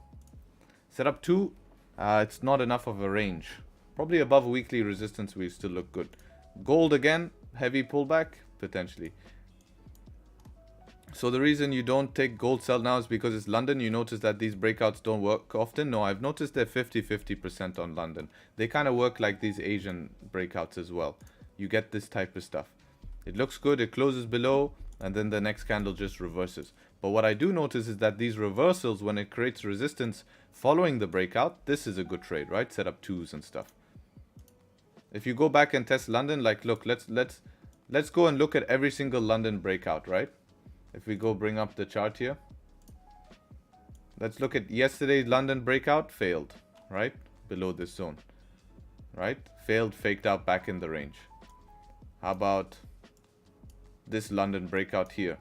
Setup 2, it's not enough of a range. Probably above weekly resistance, we still look good. Gold again, heavy pullback, potentially. So the reason you don't take gold sell now is because it's London. You notice that these breakouts don't work often. No, I've noticed they're 50-50% on London. They kind of work like these Asian breakouts as well. You get this type of stuff. It looks good, it closes below, and then the next candle just reverses. But what I do notice is that these reversals, when it creates resistance following the breakout, this is a good trade, right? Set up 2s and stuff. If you go back and test London, like look, let's go and look at every single London breakout, right? If we go bring up the chart here. Let's look at yesterday's London breakout, failed, right? Below this zone, right? Failed, faked out back in the range. How about this London breakout here?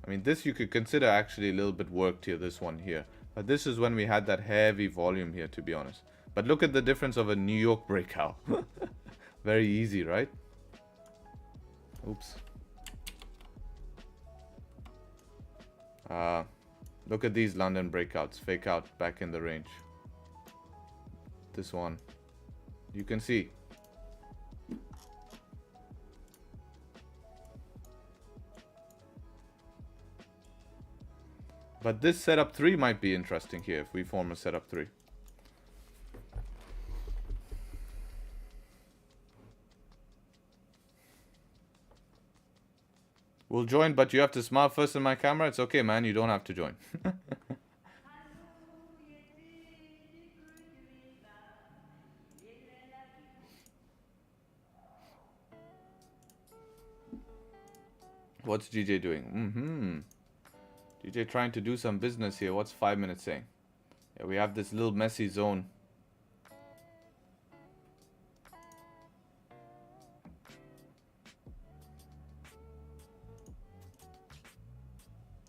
I mean, this you could consider actually a little bit worked here, this one here. But this is when we had that heavy volume here, to be honest. But look at the difference of a New York breakout. Very easy, right? Oops. Look at these London breakouts. Fake out back in the range. This one. You can see. But this setup 3 might be interesting here if we form a setup 3. We'll join, but you have to smile first in my camera. It's okay, man. You don't have to join. What's GJ doing? GJ trying to do some business here. What's 5 minutes saying? Yeah, we have this little messy zone.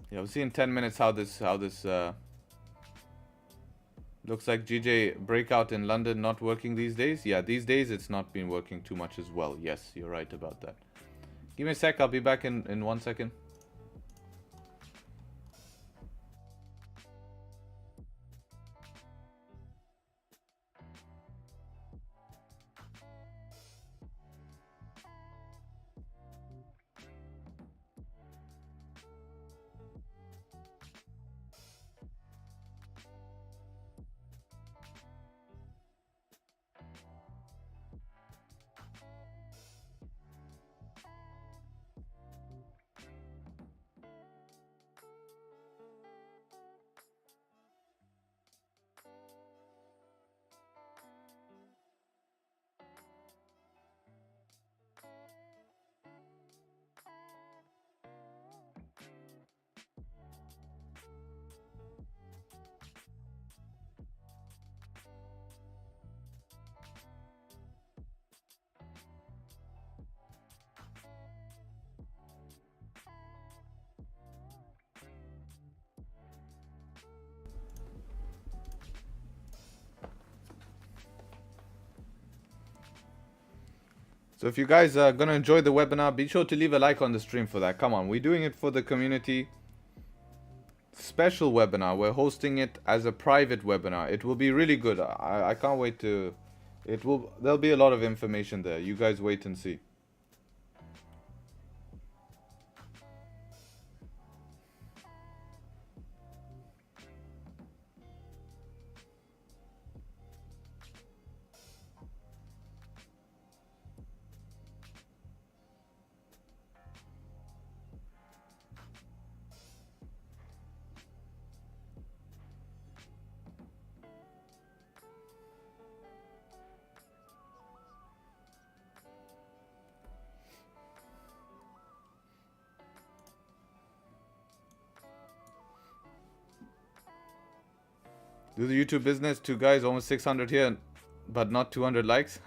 Yeah, we'll see in 10 minutes how this looks like. GJ breakout in London not working these days. Yeah, these days it's not been working too much as well. Yes, you're right about that. Give me a sec. I'll be back in 1 second. So if you guys are going to enjoy the webinar, be sure to leave a like on the stream for that. Come on, we're doing it for the community. Special webinar. We're hosting it as a private webinar. It will be really good. I can't wait to... There'll be a lot of information there. You guys wait and see. Do the YouTube business. 2 guys, almost 600 here, but not 200 likes.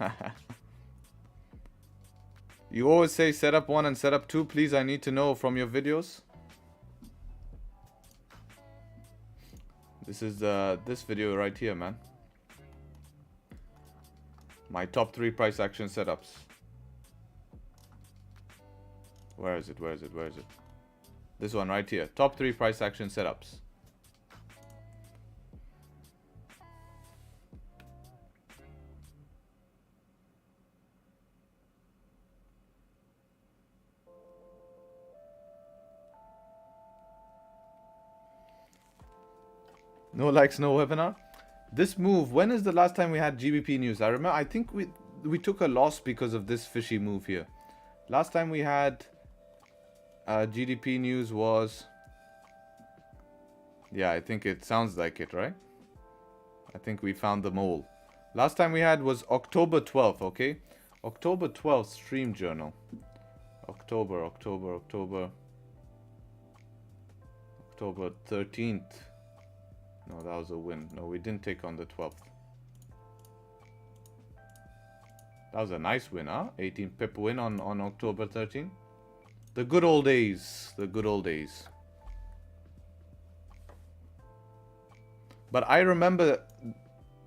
You always say setup 1 and setup 2. Please, I need to know from your videos. This is this video right here, man. My top 3 price action setups. Where is it? Where is it? Where is it? This one right here. Top 3 price action setups. No likes, no webinar. This move, when is the last time we had GBP news? I remember, I think we took a loss because of this fishy move here. Last time we had GDP news was... Yeah, I think it sounds like it, right? I think we found the mole. Last time we had was October 12th, okay? October 12th stream journal. October 13th. No, that was a win. No, we didn't take on the 12th. That was a nice win, huh? 18 pip win on October 13th. The good old days. The good old days. But I remember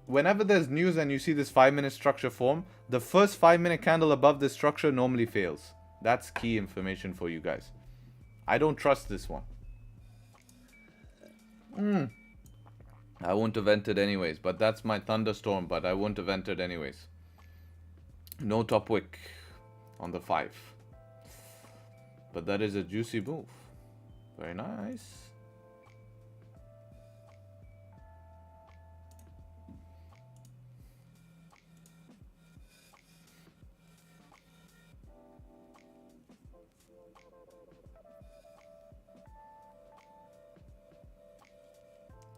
whenever there's news and you see this 5-minute structure form, the first 5-minute candle above this structure normally fails. That's key information for you guys. I don't trust this one. I wouldn't have entered anyways, but that's my thunderstorm, but I wouldn't have entered anyways. No top wick on the 5. But that is a juicy move. Very nice.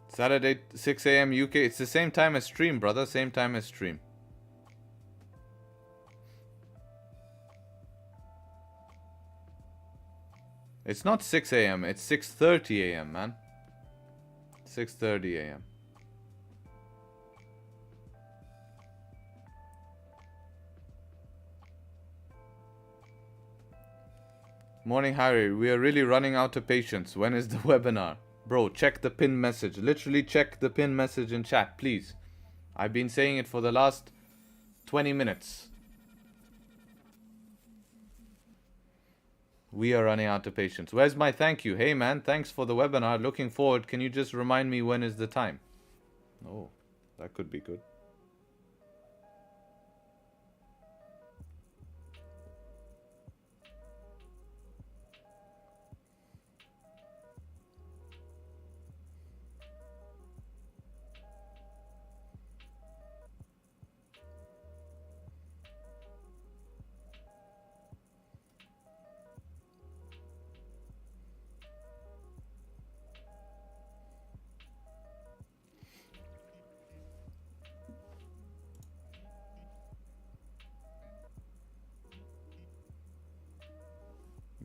Saturday, 6 a.m. UK. It's the same time as stream, brother. Same time as stream. It's not 6 a.m. It's 6:30 a.m., man. 6:30 a.m. Morning, Harry. We are really running out of patience. When is the webinar? Bro, check the pin message. Literally check the pin message in chat, please. I've been saying it for the last 20 minutes. We are running out of patience. Where's my thank you? Hey, man, thanks for the webinar. Looking forward. Can you just remind me when is the time? Oh, that could be good.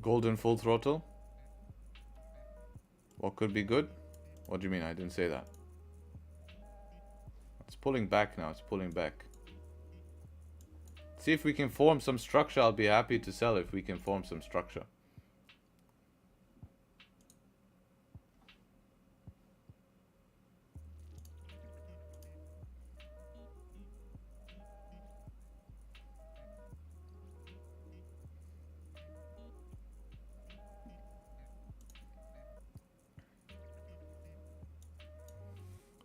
Golden full throttle. What could be good? What do you mean? I didn't say that. It's pulling back now. It's pulling back. See if we can form some structure. I'll be happy to sell if we can form some structure.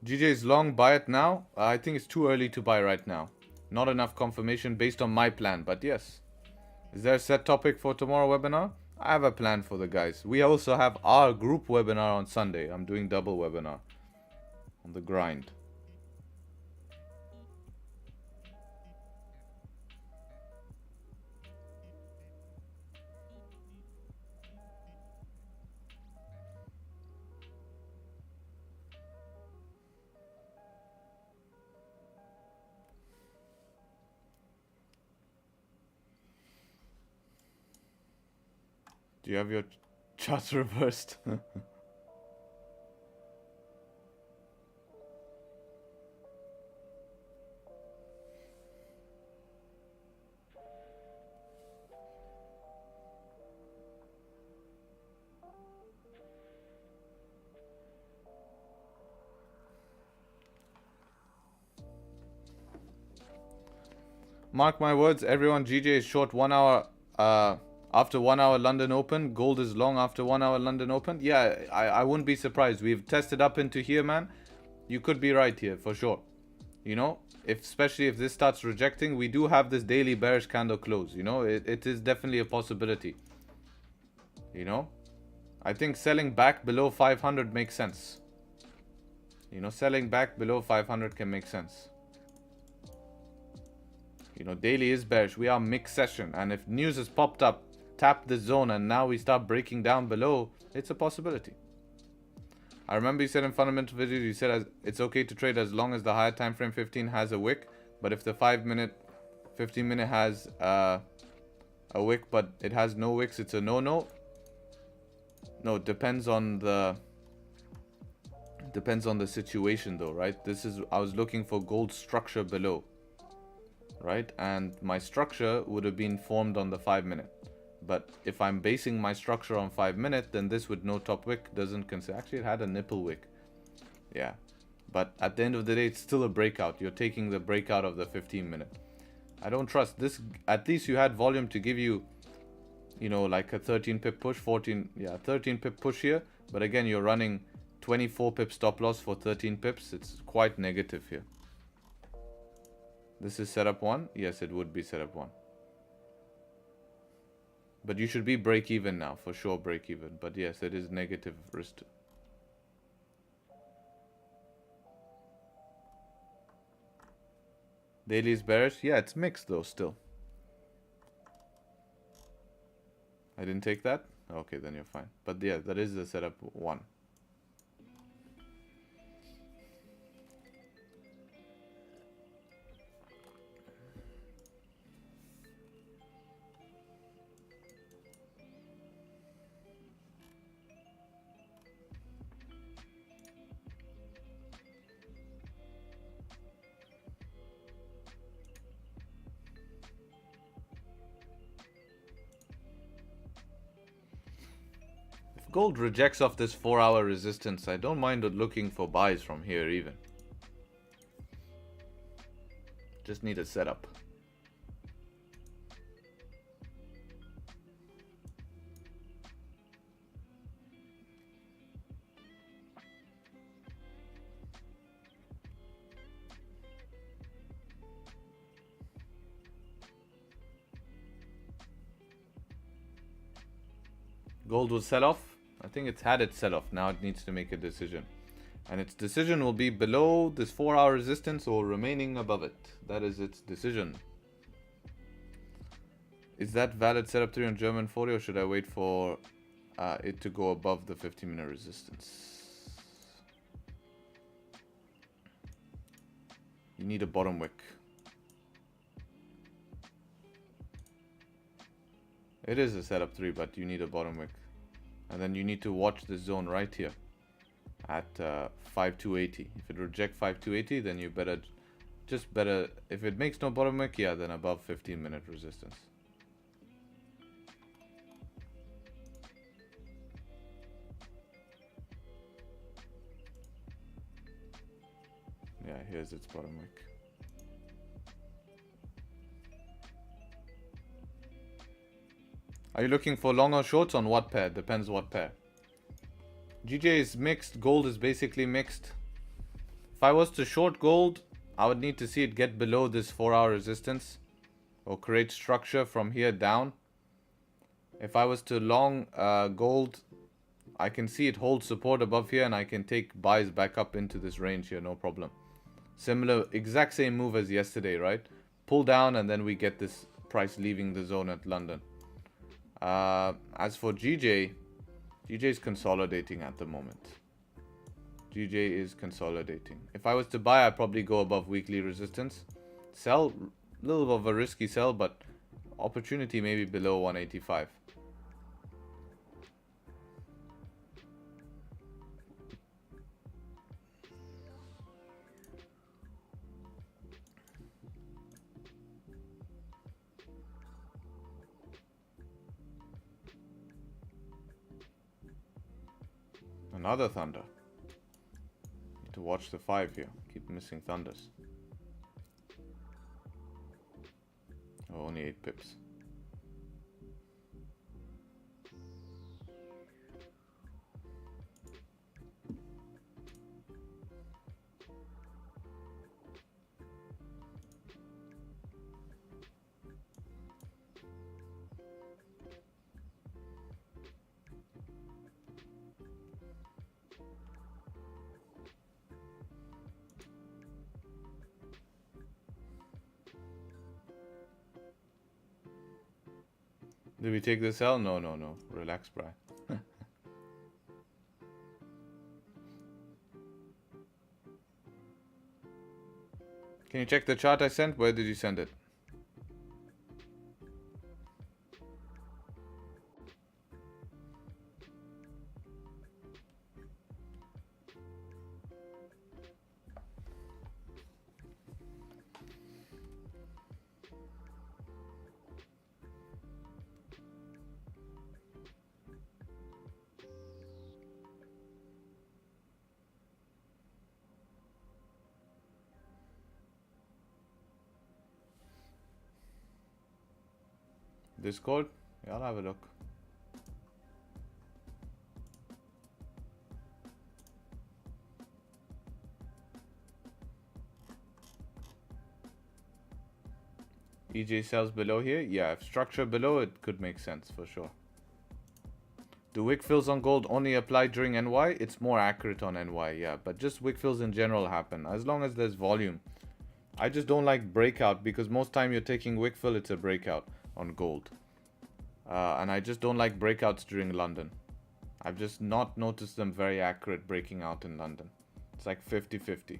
GJ's long, buy it now? I think it's too early to buy right now. Not enough confirmation based on my plan, but yes. Is there a set topic for tomorrow webinar? I have a plan for the guys. We also have our group webinar on Sunday. I'm doing double webinar on the grind. Do you have your charts reversed? mark my words, everyone, GJ is short 1 hour after 1 hour London Open. Gold is long after 1 hour London Open. Yeah, I wouldn't be surprised. We've tested up into here, man. You could be right here for sure. You know, especially if this starts rejecting, we do have this daily bearish candle close. You know, it is definitely a possibility. You know, I think selling back below 500 makes sense. You know, selling back below 500 can make sense. You know, daily is bearish. We are mixed session. And if news has popped up, tap this zone, and now we start breaking down below, it's a possibility. I remember you said in fundamental videos, you said it's okay to trade as long as the higher time frame 15 has a wick. But if the 5-minute, 15-minute has a wick, but it has no wicks, it's a no-no. No, it depends on the situation though, right? I was looking for gold structure below, right? And my structure would have been formed on the 5-minute. But if I'm basing my structure on 5-minute, then this with no top wick doesn't consider. Actually, it had a nipple wick. Yeah. But at the end of the day, it's still a breakout. You're taking the breakout of the 15-minute. I don't trust this. At least you had volume to give you, you know, like a 13 pip push, 13 pip push here. But again, you're running 24 pip stop loss for 13 pips. It's quite negative here. This is setup 1. Yes, it would be setup 1. But you should be break even now, for sure break even. But yes, it is negative risk. Daily is bearish. Yeah, it's mixed though still. I didn't take that? Okay, then you're fine. But yeah, that is the setup 1. Gold rejects off this 4-hour resistance. I don't mind looking for buys from here even. Just need a setup. Gold will sell off. I think it's had its sell off. Now it needs to make a decision. And its decision will be below this 4-hour resistance or remaining above it. That is its decision. Is that valid setup 3 on German 40, or should I wait for it to go above the 15-minute resistance? You need a bottom wick. It is a setup 3, but you need a bottom wick. And then you need to watch this zone right here at 5280. If it rejects 5280, then you better, if it makes no bottom wick, yeah, then above 15-minute resistance. Yeah, here's its bottom wick. Are you looking for long or shorts on what pair? Depends what pair. GJ is mixed. Gold is basically mixed. If I was to short gold, I would need to see it get below this 4-hour resistance or create structure from here down. If I was to long gold, I can see it hold support above here and I can take buys back up into this range here, no problem. Similar, exact same move as yesterday, right? Pull down and then we get this price leaving the zone at London. As for GJ is consolidating at the moment. GJ is consolidating. If I was to buy, I'd probably go above weekly resistance. Sell, a little bit of a risky sell, but opportunity maybe below 185. Another thunder. Need to watch the 5 here. Keep missing thunders. Oh, only 8 pips. Did we take this L? No, no, no. Relax, Brian. Can you check the chart I sent? Where did you send it? Discord? Yeah, I'll have a look. EJ sells below here? Yeah, if structure below, it could make sense for sure. Do wick fills on gold only apply during NY? It's more accurate on NY, yeah. But just wick fills in general happen, as long as there's volume. I just don't like breakout, because most time you're taking wick fill, it's a breakout on gold. And I just don't like breakouts during London. I've just not noticed them very accurate breaking out in London. It's like 50-50.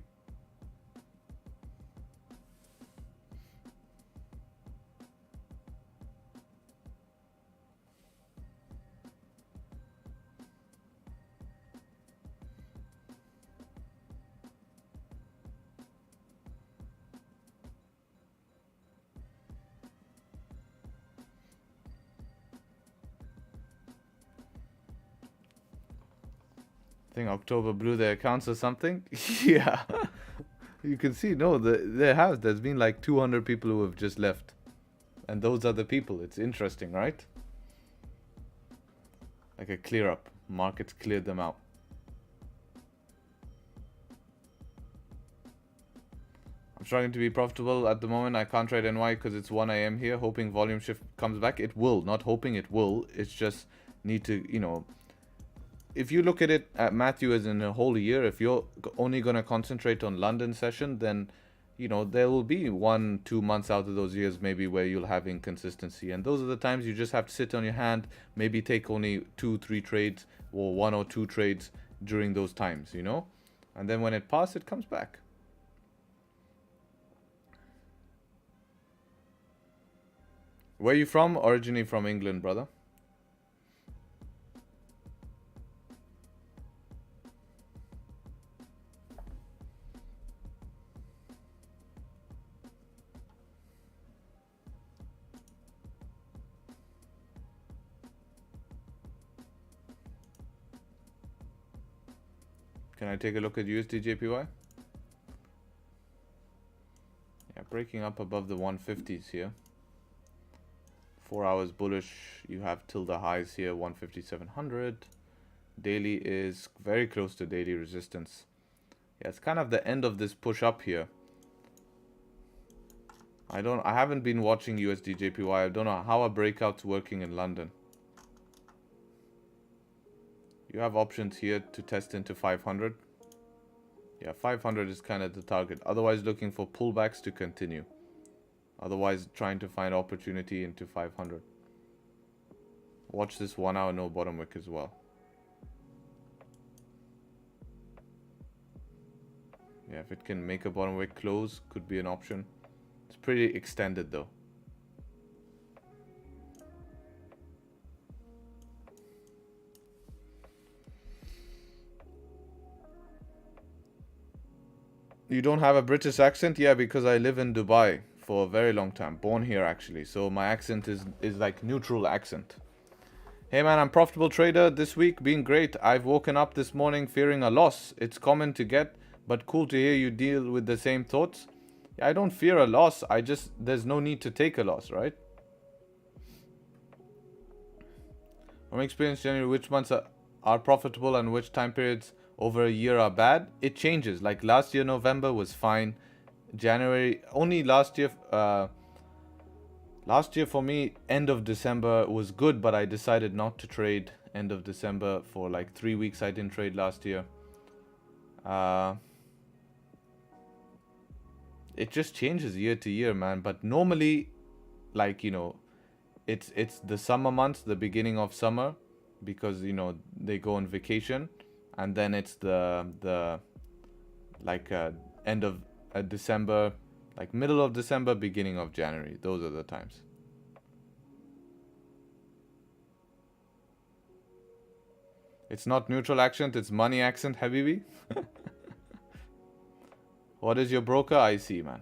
I think October blew their accounts or something. Yeah. You can see, no, there's been like 200 people who have just left. And those are the people. It's interesting, right? Like a clear up. Markets cleared them out. I'm struggling to be profitable at the moment. I can't trade NY because it's 1 AM here. Hoping volume shift comes back. It will. Not hoping it will. It's just need to, you know... If you look at it, Matthew, as in a whole year, if you're only going to concentrate on London session, then, you know, there will be 1-2 months out of those years maybe where you'll have inconsistency. And those are the times you just have to sit on your hand, maybe take only 2-3 trades or 1 or 2 trades during those times, you know. And then when it passes, it comes back. Where are you from? Originally from England, brother. Can I take a look at USD/JPY? Yeah, breaking up above the 150s here. 4 hours bullish. You have till the highs here, 157.00. Daily is very close to daily resistance. Yeah, it's kind of the end of this push up here. I haven't been watching USD/JPY. I don't know how a breakout's working in London. You have options here to test into 500. Yeah, 500 is kind of the target. Otherwise, looking for pullbacks to continue. Otherwise, trying to find opportunity into 500. Watch this 1 hour no bottom wick as well. Yeah, if it can make a bottom wick close, could be an option. It's pretty extended though. You don't have a British accent? Yeah, because I live in Dubai for a very long time. Born here, actually. So my accent is like neutral accent. Hey, man, I'm profitable trader this week. Been great. I've woken up this morning fearing a loss. It's common to get, but cool to hear you deal with the same thoughts. I don't fear a loss. There's no need to take a loss, right? From experience, generally, which months are profitable and which time periods over a year are bad? It changes. Like last year, November was fine. January, only last year for me, end of December was good, but I decided not to trade end of December for like 3 weeks. I didn't trade last year. It just changes year to year, man. But normally, like, you know, it's the summer months, the beginning of summer, because, you know, they go on vacation, and then it's the like end of December, like middle of December, beginning of January. Those are the times. It's not neutral accent, it's money accent, Habibi. What is your broker? I see, man.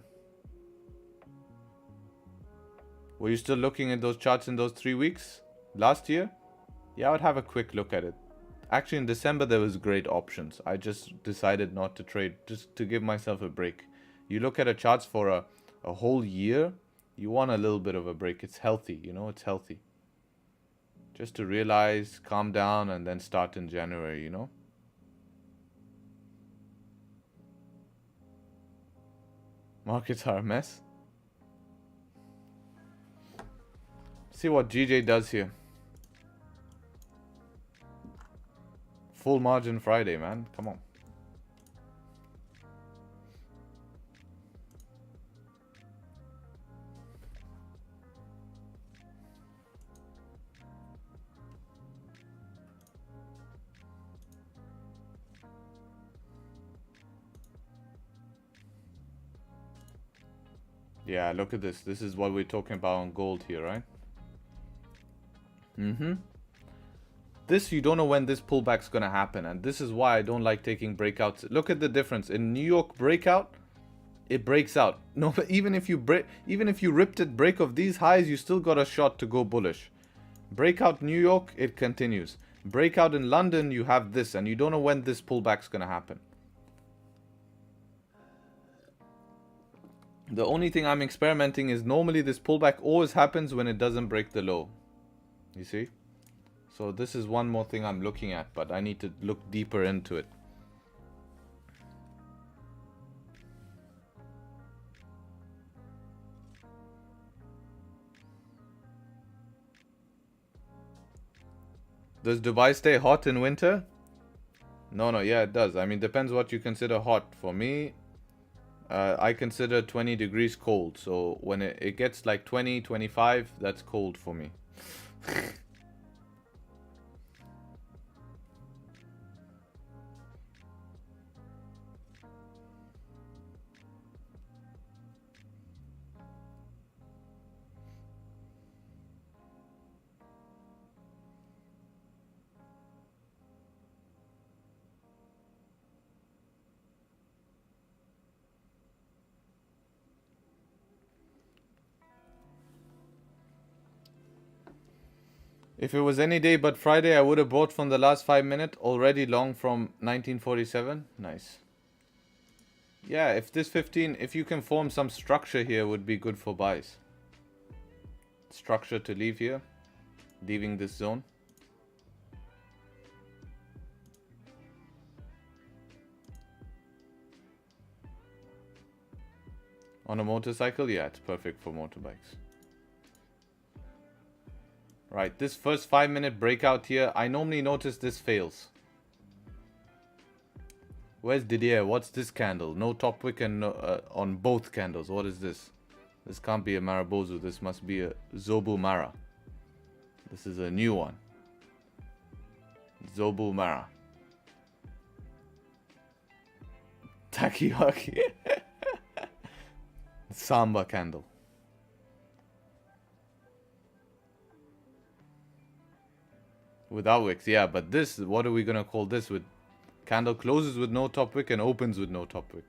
Were you still looking at those charts in those 3 weeks last year? Yeah, I would have a quick look at it. Actually, in December, there was great options. I just decided not to trade, just to give myself a break. You look at a charts for a whole year, you want a little bit of a break. It's healthy, you know, it's healthy. Just to realize, calm down, and then start in January, you know? Markets are a mess. See what GJ does here. Full margin Friday, man. Come on. Yeah, look at this. This is what we're talking about on gold here, right? This, you don't know when this pullback's gonna happen, and this is why I don't like taking breakouts. Look at the difference. In New York breakout, it breaks out. No, but even if you ripped it break of these highs, you still got a shot to go bullish. Breakout New York, it continues. Breakout in London, you have this, and you don't know when this pullback's gonna happen. The only thing I'm experimenting is normally this pullback always happens when it doesn't break the low. You see? So this is one more thing I'm looking at, but I need to look deeper into it. Does Dubai stay hot in winter? No, yeah, it does. I mean, depends what you consider hot. For me, I consider 20 degrees cold. So when it gets like 20, 25, that's cold for me. If it was any day but Friday, I would have bought from the last 5 minutes, already long from 1947. Nice. Yeah, if this 15, if you can form some structure here, would be good for buys. Structure to leave here, leaving this zone. On a motorcycle, yeah, it's perfect for motorbikes. Right, this first 5 minute breakout here, I normally notice this fails. Where's Didier? What's this candle? No top wick and no, on both candles. What is this? This can't be a Marabozu. This must be a Zobu Mara. This is a new one. Zobu Mara. Takiwaki. Samba candle. Without wicks, yeah, but this, what are we gonna call this? With candle closes with no top wick and opens with no top wick.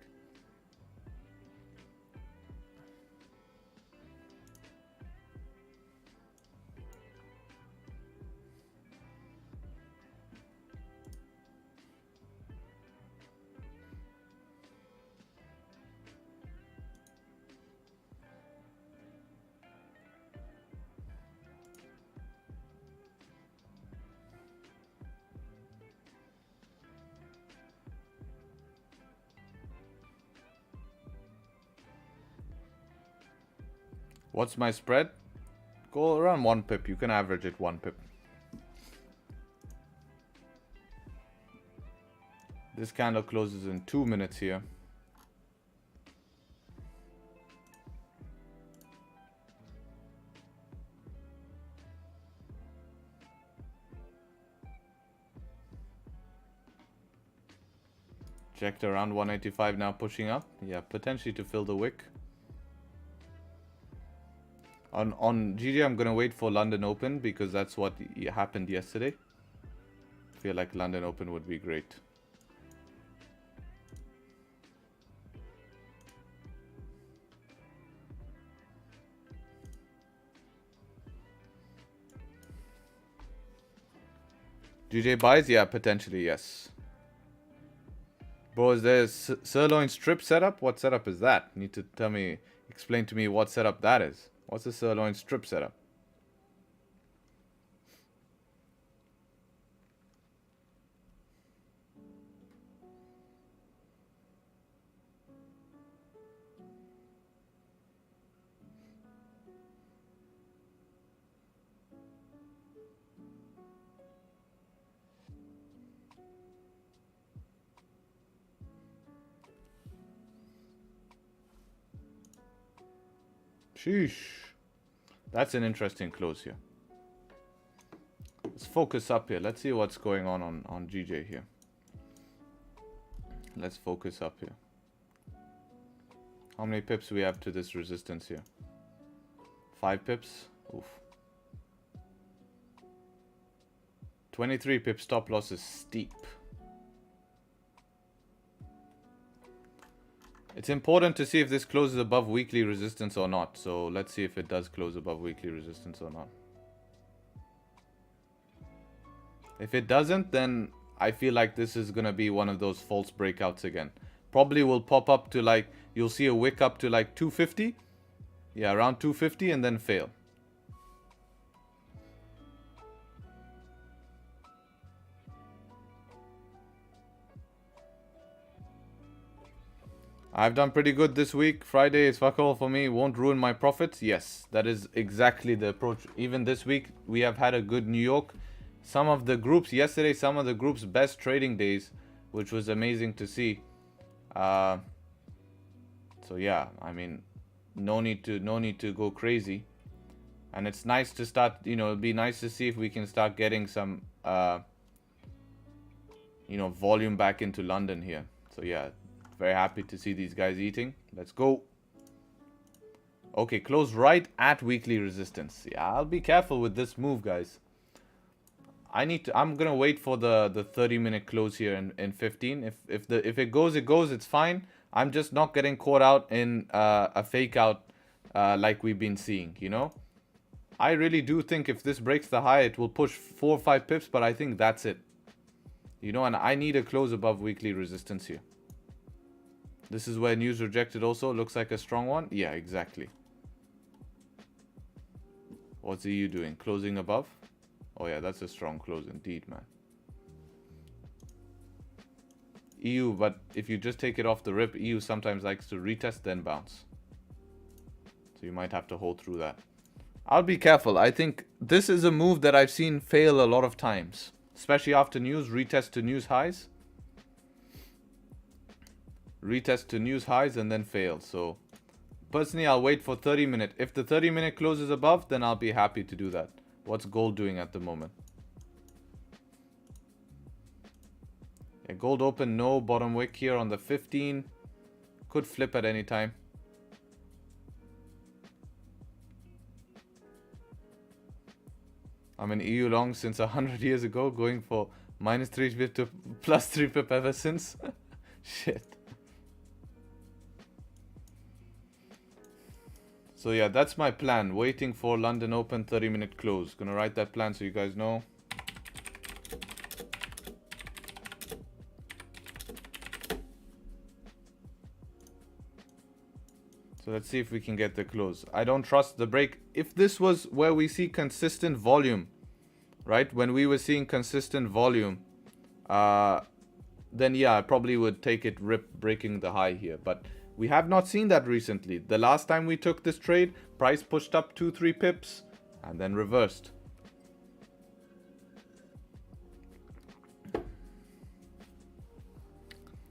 What's my spread? Go around 1 pip. You can average it 1 pip. This candle closes in 2 minutes here. Checked around 185 now, pushing up. Yeah, potentially to fill the wick. On GG, I'm going to wait for London Open because that's what happened yesterday. I feel like London Open would be great. GJ buys? Yeah, potentially, yes. Bro, is there a sirloin strip setup? What setup is that? Need to tell me, explain to me what setup that is. What's a sirloin strip setup? Sheesh. That's an interesting close here. Let's focus up here. Let's see what's going on GJ here. Let's focus up here. How many pips we have to this resistance here? 5 pips. Oof. 23 pip stop loss is steep. It's important to see if this closes above weekly resistance or not. So let's see if it does close above weekly resistance or not. If it doesn't, then I feel like this is going to be one of those false breakouts again. Probably will pop up to like, you'll see a wick up to like 250. Yeah, around 250 and then fail. I've done pretty good this week. Friday is fuck all for me. Won't ruin my profits. Yes, that is exactly the approach. Even this week, we have had a good New York. Some of the groups, yesterday, some of the groups' best trading days, which was amazing to see. So yeah, I mean, no need to go crazy. And it's nice to start, you know, it'd be nice to see if we can start getting some, you know, volume back into London here. So yeah. Very happy to see these guys eating. Let's go. Okay, close right at weekly resistance. Yeah, I'll be careful with this move, guys. I'm gonna wait for the 30-minute close here in 15. If it goes, it goes. It's fine. I'm just not getting caught out in a fake out like we've been seeing. You know, I really do think if this breaks the high, it will push 4 or 5 pips. But I think that's it. You know, and I need a close above weekly resistance here. This is where news rejected also. Looks like a strong one. Yeah, exactly. What's the EU doing? Closing above? Oh yeah, that's a strong close indeed, man. EU, but if you just take it off the rip, EU sometimes likes to retest then bounce. So you might have to hold through that. I'll be careful. I think this is a move that I've seen fail a lot of times. Especially after news, retest to news highs. Retest to news highs and then fail. So personally, I'll wait for 30-minute. If the 30-minute closes above, then I'll be happy to do that. What's gold doing at the moment? Yeah, gold open, no bottom wick here on the 15. Could flip at any time. I'm an EU long since 100 years ago, going for -3 pip to +3 pip ever since. Shit. So yeah, that's my plan. Waiting for London Open 30-minute close. Gonna write that plan so you guys know. So let's see if we can get the close. I don't trust the break. If this was where we see consistent volume, right? When we were seeing consistent volume, then yeah, I probably would take it rip breaking the high here. But We have not seen that recently. The last time we took this trade, price pushed up 2-3 pips and then reversed.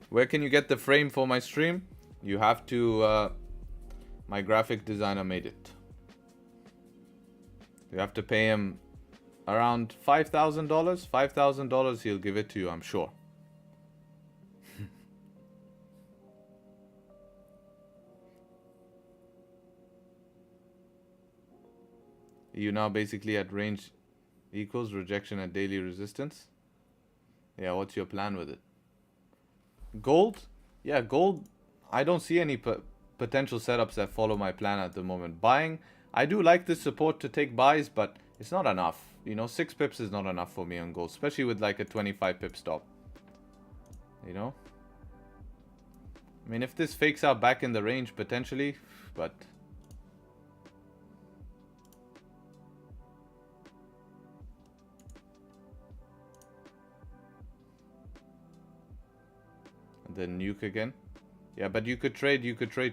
Where can you get the frame for my stream? You have to... my graphic designer made it. You have to pay him around $5,000. $5,000, he'll give it to you, I'm sure. You now basically at range equals rejection at daily resistance. Yeah, what's your plan with it? Gold? Yeah, gold. I don't see any potential setups that follow my plan at the moment. Buying, I do like this support to take buys, but it's not enough. You know, 6 pips is not enough for me on gold, especially with like a 25 pip stop. You know? I mean, if this fakes out back in the range, potentially, but... then nuke again. Yeah, but you could trade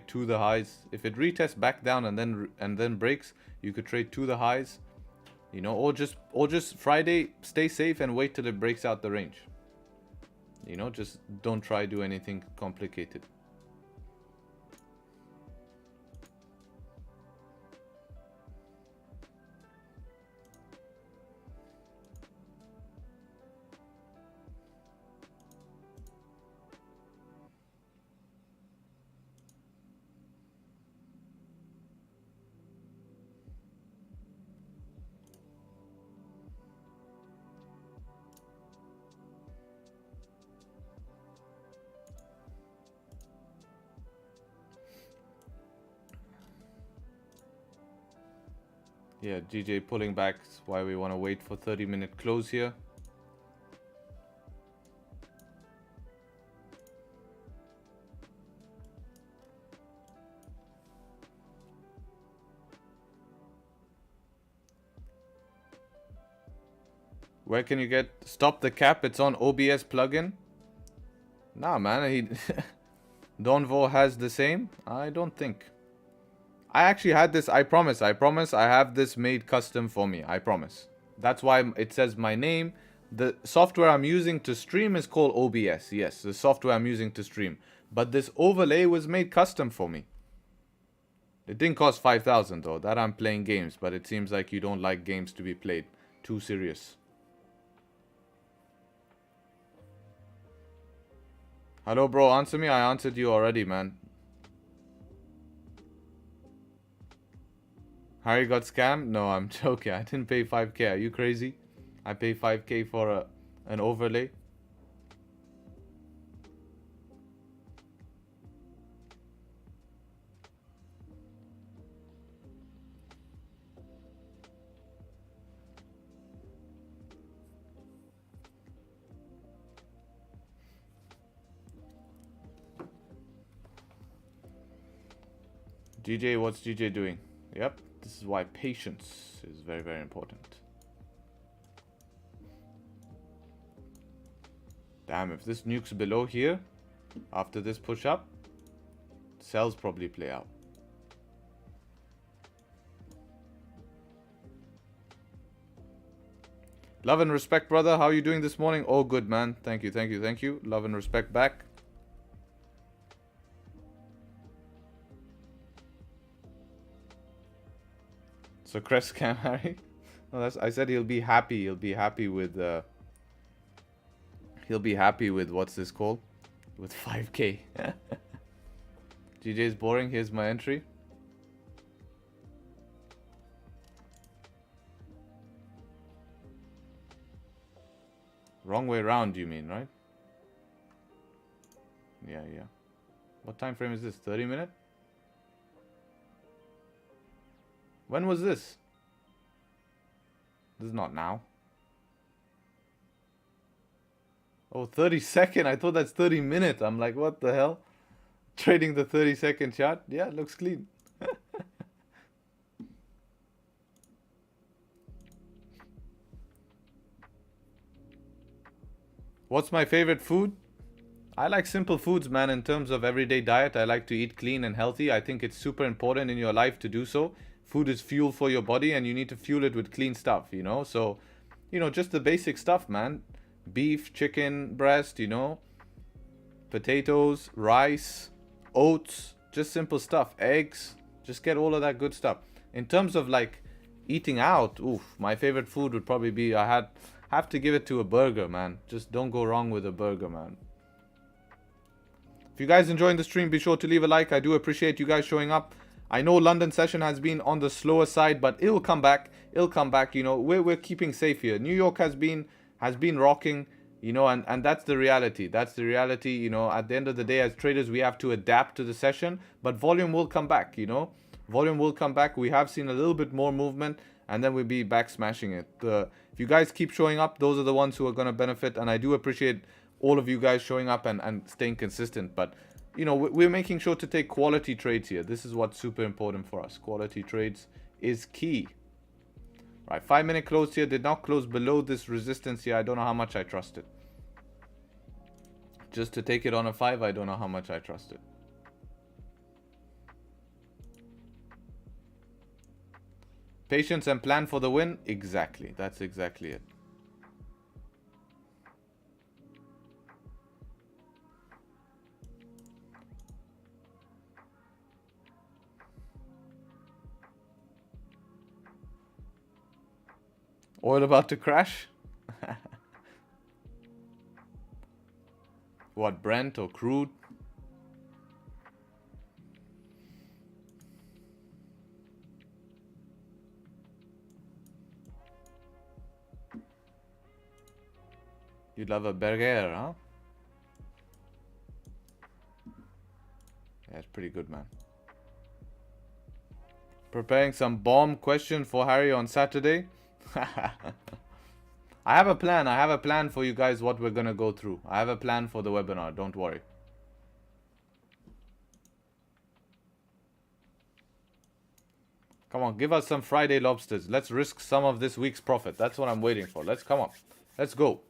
to the highs. If it retests back down and then breaks, you could trade to the highs. You know, or just Friday stay safe and wait till it breaks out the range. You know, just don't try do anything complicated. Yeah, GJ pulling back. That's why we want to wait for 30-minute close here. Where can you get stop the cap? It's on OBS plugin. Nah, man. Donvo has the same. I don't think. I actually had this. I promise. I have this made custom for me. I promise. That's why it says my name. The software I'm using to stream is called OBS. Yes, the software I'm using to stream. But this overlay was made custom for me. It didn't cost 5,000 though. That I'm playing games. But it seems like you don't like games to be played too serious. Hello, bro. Answer me. I answered you already, man. Harry got scammed? No, I'm joking. I didn't pay 5k. Are you crazy? I pay 5k for an overlay. GJ, what's GJ doing? Yep, this is why patience is very, very important. Damn, if this nukes below here, after this push up, sells probably play out. Love and respect, brother. How are you doing this morning? Oh, good, man. Thank you, thank you, thank you. Love and respect back. So Crest scam Harry. No, that's I said he'll be happy. He'll be happy with what's this called? With 5k. GJ is boring. Here's my entry. Wrong way around, you mean, right? Yeah. What time frame is this? 30 minutes? When was this? This is not now. Oh, 30-second. I thought that's 30 minutes. I'm like, what the hell? Trading the 30-second chart? Yeah, it looks clean. What's my favorite food? I like simple foods, man. In terms of everyday diet, I like to eat clean and healthy. I think it's super important in your life to do so. Food is fuel for your body, and you need to fuel it with clean stuff, you know? So, you know, just the basic stuff, man. Beef, chicken breast, you know, potatoes, rice, oats, just simple stuff. Eggs, just get all of that good stuff. In terms of like eating out, oof, my favorite food would probably be, have to give it to a burger, man. Just don't go wrong with a burger, man. If you guys enjoying the stream, be sure to leave a like. I do appreciate you guys showing up. I know London session has been on the slower side, but it'll come back. It'll come back. You know, we're keeping safe here. New York has been rocking, you know, and that's the reality. That's the reality. You know, at the end of the day, as traders, we have to adapt to the session, but volume will come back. You know, volume will come back. We have seen a little bit more movement, and then we'll be back smashing it. If you guys keep showing up, those are the ones who are going to benefit, and I do appreciate all of you guys showing up and staying consistent. But you know, we're making sure to take quality trades here. This is what's super important for us. Quality trades is key. Right, 5-minute close here. Did not close below this resistance here. I don't know how much I trust it. Just to take it on a 5, I don't know how much I trust it. Patience and plan for the win. Exactly. That's exactly it. Oil about to crash? What, Brent or crude? You love a burger, huh? Yeah, it's pretty good, man. Preparing some bomb question for Harry on Saturday. I have a plan. I have a plan for you guys what we're going to go through. I have a plan for the webinar. Don't worry. Come on, give us some Friday lobsters. Let's risk some of this week's profit. That's what I'm waiting for. Let's come on. Let's go.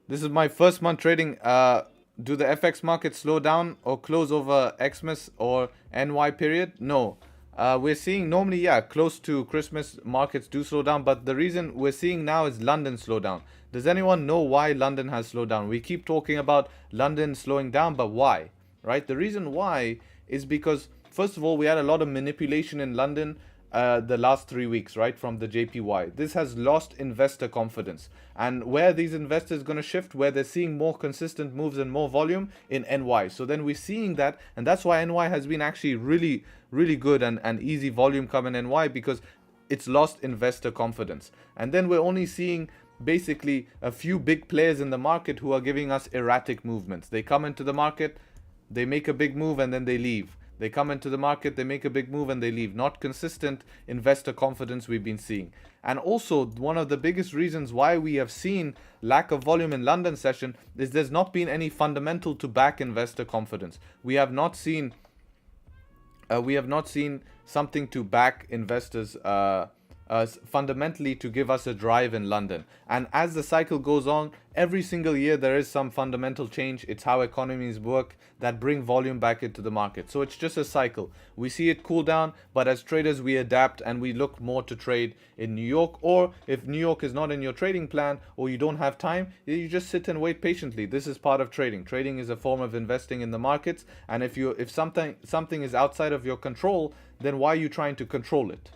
This is my first month trading. Do the FX market slow down or close over Xmas or NY period? No. We're seeing normally, yeah, close to Christmas markets do slow down, but the reason we're seeing now is London slow down. Does anyone know why London has slowed down? We keep talking about London slowing down, but why? Right? The reason why is because, first of all, we had a lot of manipulation in London the last 3 weeks, right, from the JPY. This has lost investor confidence. And where are these investors going to shift? Where they're seeing more consistent moves and more volume in NY. So then we're seeing that, and that's why NY has been actually really good and easy volume coming in NY, because it's lost investor confidence. And then we're only seeing basically a few big players in the market who are giving us erratic movements. They come into the market, they make a big move, and then they leave. They come into the market, they make a big move, and they leave. Not consistent investor confidence we've been seeing. And also, one of the biggest reasons why we have seen lack of volume in London session is there's not been any fundamental to back investor confidence. We have not seen something to back investors fundamentally to give us a drive in London. And as the cycle goes on, every single year there is some fundamental change. It's how economies work that bring volume back into the market. So it's just a cycle. We see it cool down, but as traders we adapt and we look more to trade in New York. Or if New York is not in your trading plan or you don't have time, you just sit and wait patiently. This is part of trading. Trading is a form of investing in the markets. And if something is outside of your control, then why are you trying to control it,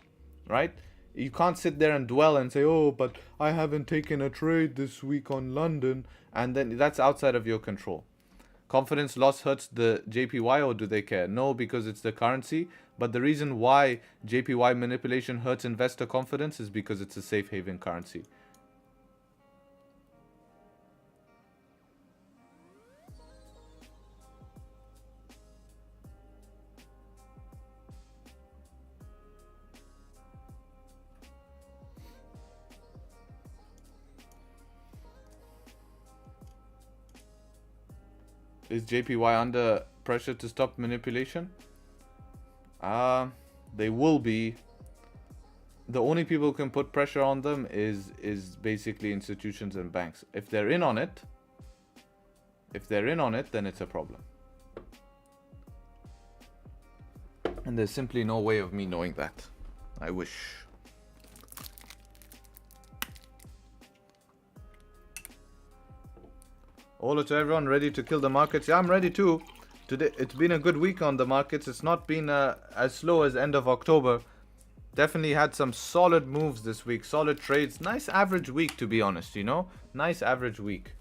right? You can't sit there and dwell and say, oh, but I haven't taken a trade this week on London, and then that's outside of your control. Confidence loss hurts the JPY, or do they care? No, because it's the currency. But the reason why JPY manipulation hurts investor confidence is because it's a safe haven currency. Is JPY under pressure to stop manipulation? They will be. the only people who can put pressure on them is basically institutions and banks. If they're in on it, then it's a problem. And there's simply no way of me knowing that. I wish. Hola to everyone, ready to kill the markets? Yeah, I'm ready too. Today, it's been a good week on the markets. It's not been as slow as end of October. Definitely had some solid moves this week, solid trades. Nice average week, to be honest, you know? Nice average week.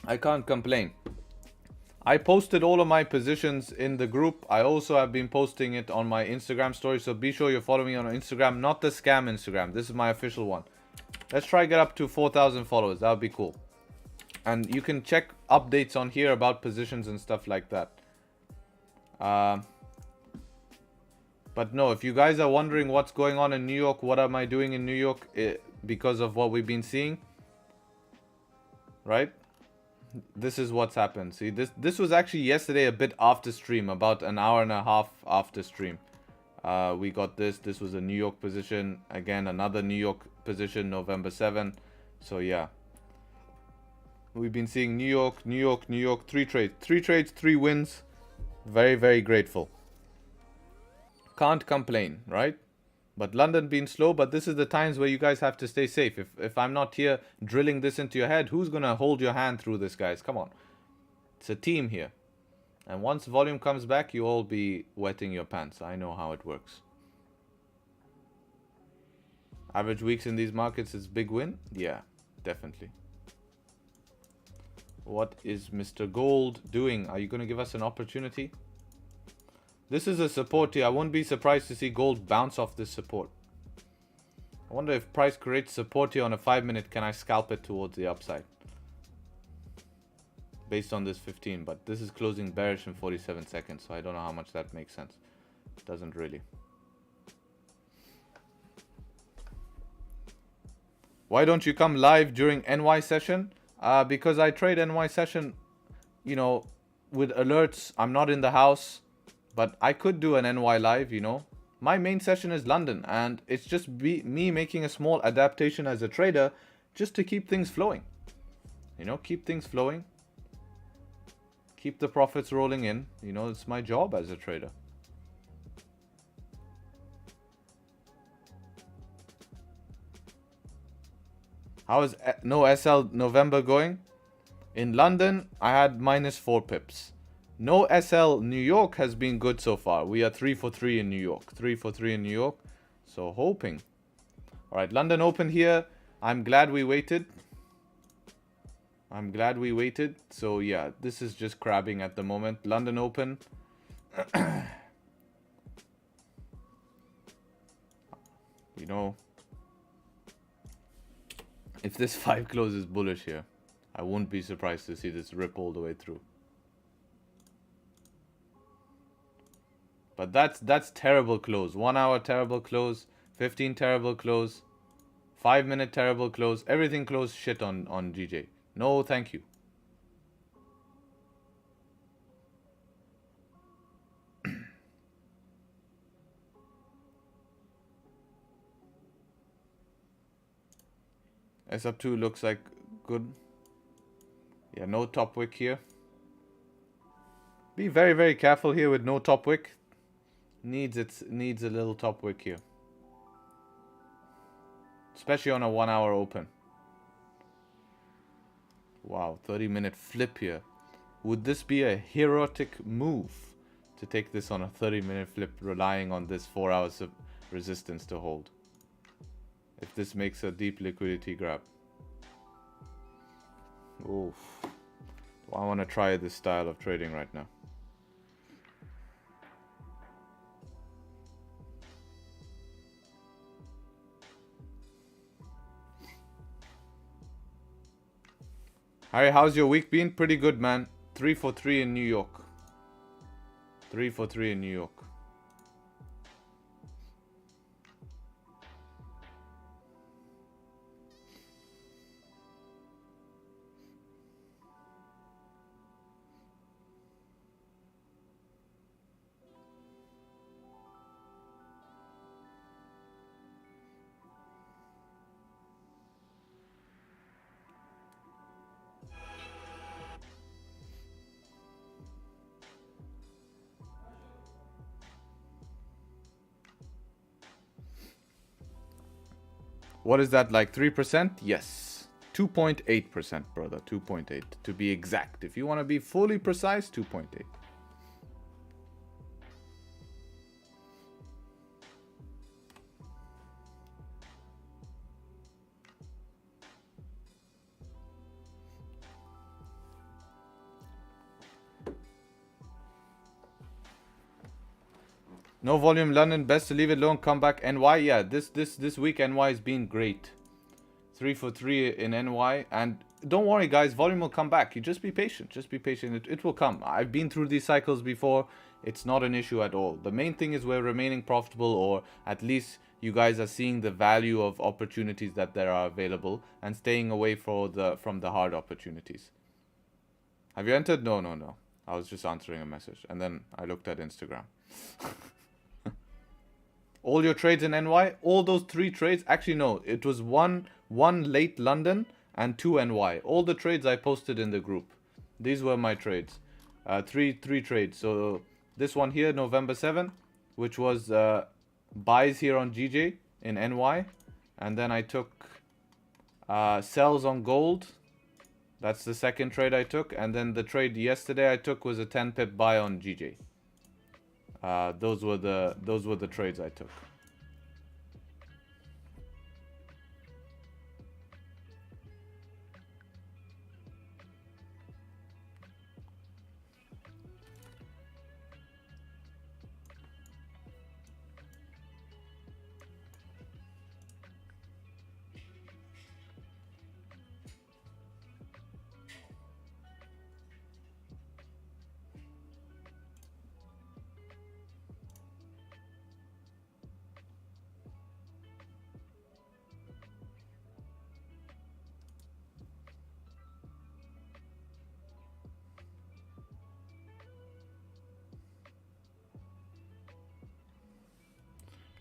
I can't complain. I posted all of my positions in the group. I also have been posting it on my Instagram story, so be sure you follow me on Instagram, not the scam Instagram. This is my official one. Let's try get up to 4,000 followers. That would be cool. And you can check updates on here about positions and stuff like that. But no, if you guys are wondering what's going on in New York, what am I doing in New York because of what we've been seeing, right? This is what's happened. See, this was actually yesterday a bit after stream, about an hour and a half after stream. We got this. This was a New York position. Again, another New York position, November 7. So yeah. We've been seeing New York, New York, New York. 3 trades. 3 trades, 3 wins. Very, very grateful. Can't complain, right? But London being slow, but this is the times where you guys have to stay safe. If I'm not here drilling this into your head, who's going to hold your hand through this, guys? Come on. It's a team here. And once volume comes back, you all be wetting your pants. I know how it works. Average weeks in these markets is big win? Yeah, definitely. What is Mr. Gold doing? Are you going to give us an opportunity? This is a support here. I won't be surprised to see gold bounce off this support. I wonder if price creates support here on a 5-minute, can I scalp it towards the upside? Based on this 15, but this is closing bearish in 47 seconds, so I don't know how much that makes sense. It doesn't really. Why don't you come live during NY session? Because I trade NY session, you know, with alerts. I'm not in the house. But I could do an NY live, you know. My main session is London, and it's just me making a small adaptation as a trader just to keep things flowing. You know, keep things flowing. Keep the profits rolling in. You know, it's my job as a trader. How is no SL November going? In London, I had -4 pips. No SL New York has been good so far. We are 3 for 3 in New York. 3 for 3 in New York. So hoping. Alright, London Open here. I'm glad we waited. So yeah, this is just crabbing at the moment. London Open. You know, if this 5 closes bullish here, I won't be surprised to see this rip all the way through. But that's terrible close. 1 hour terrible close. 15 terrible close. 5-minute terrible close. Everything closed shit on GJ. No, thank you. S up 2 looks like good. Yeah, no top wick here. Be very, very careful here with no top wick. Needs a little top wick here. Especially on a 1 hour open. Wow, 30-minute flip here. Would this be a heroic move to take this on a 30-minute flip, relying on this 4 hours of resistance to hold? If this makes a deep liquidity grab. Oof. I want to try this style of trading right now. Harry, how's your week been? Pretty good, man. 3 for 3 in New York. 3 for 3 in New York. What is that, like 3%? Yes. 2.8%, brother. 2.8 to be exact. If you want to be fully precise, 2.8. No volume London, best to leave it alone, come back NY. Yeah, this week NY has been great. 3 for 3 in NY, and don't worry guys, volume will come back. You just be patient. Just be patient. It will come. I've been through these cycles before. It's not an issue at all. The main thing is we're remaining profitable, or at least you guys are seeing the value of opportunities that there are available and staying away from the hard opportunities. Have you entered? No. I was just answering a message and then I looked at Instagram. All your trades in NY, all those 3 trades, actually no, it was one late London and 2 NY. All the trades I posted in the group. These were my trades. Three trades. So this one here, November 7, which was buys here on GJ in NY. And then I took sells on gold. That's the second trade I took. And then the trade yesterday I took was a 10 pip buy on GJ. Those were the trades I took.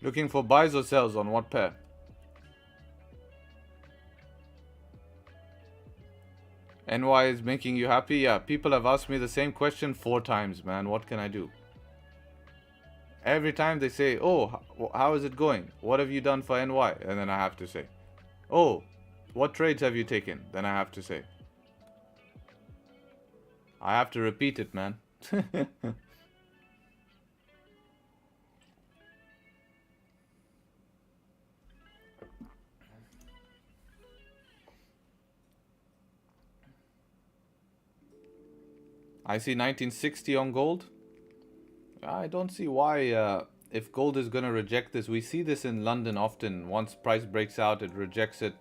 Looking for buys or sells on what pair? NY is making you happy? Yeah, people have asked me the same question 4 times, man. What can I do? Every time they say, oh, how is it going? What have you done for NY? And then I have to say, oh, what trades have you taken? Then I have to say. I have to repeat it, man. I see 1960 on gold. I don't see why, if gold is going to reject this. We see this in London often. Once price breaks out, it rejects it.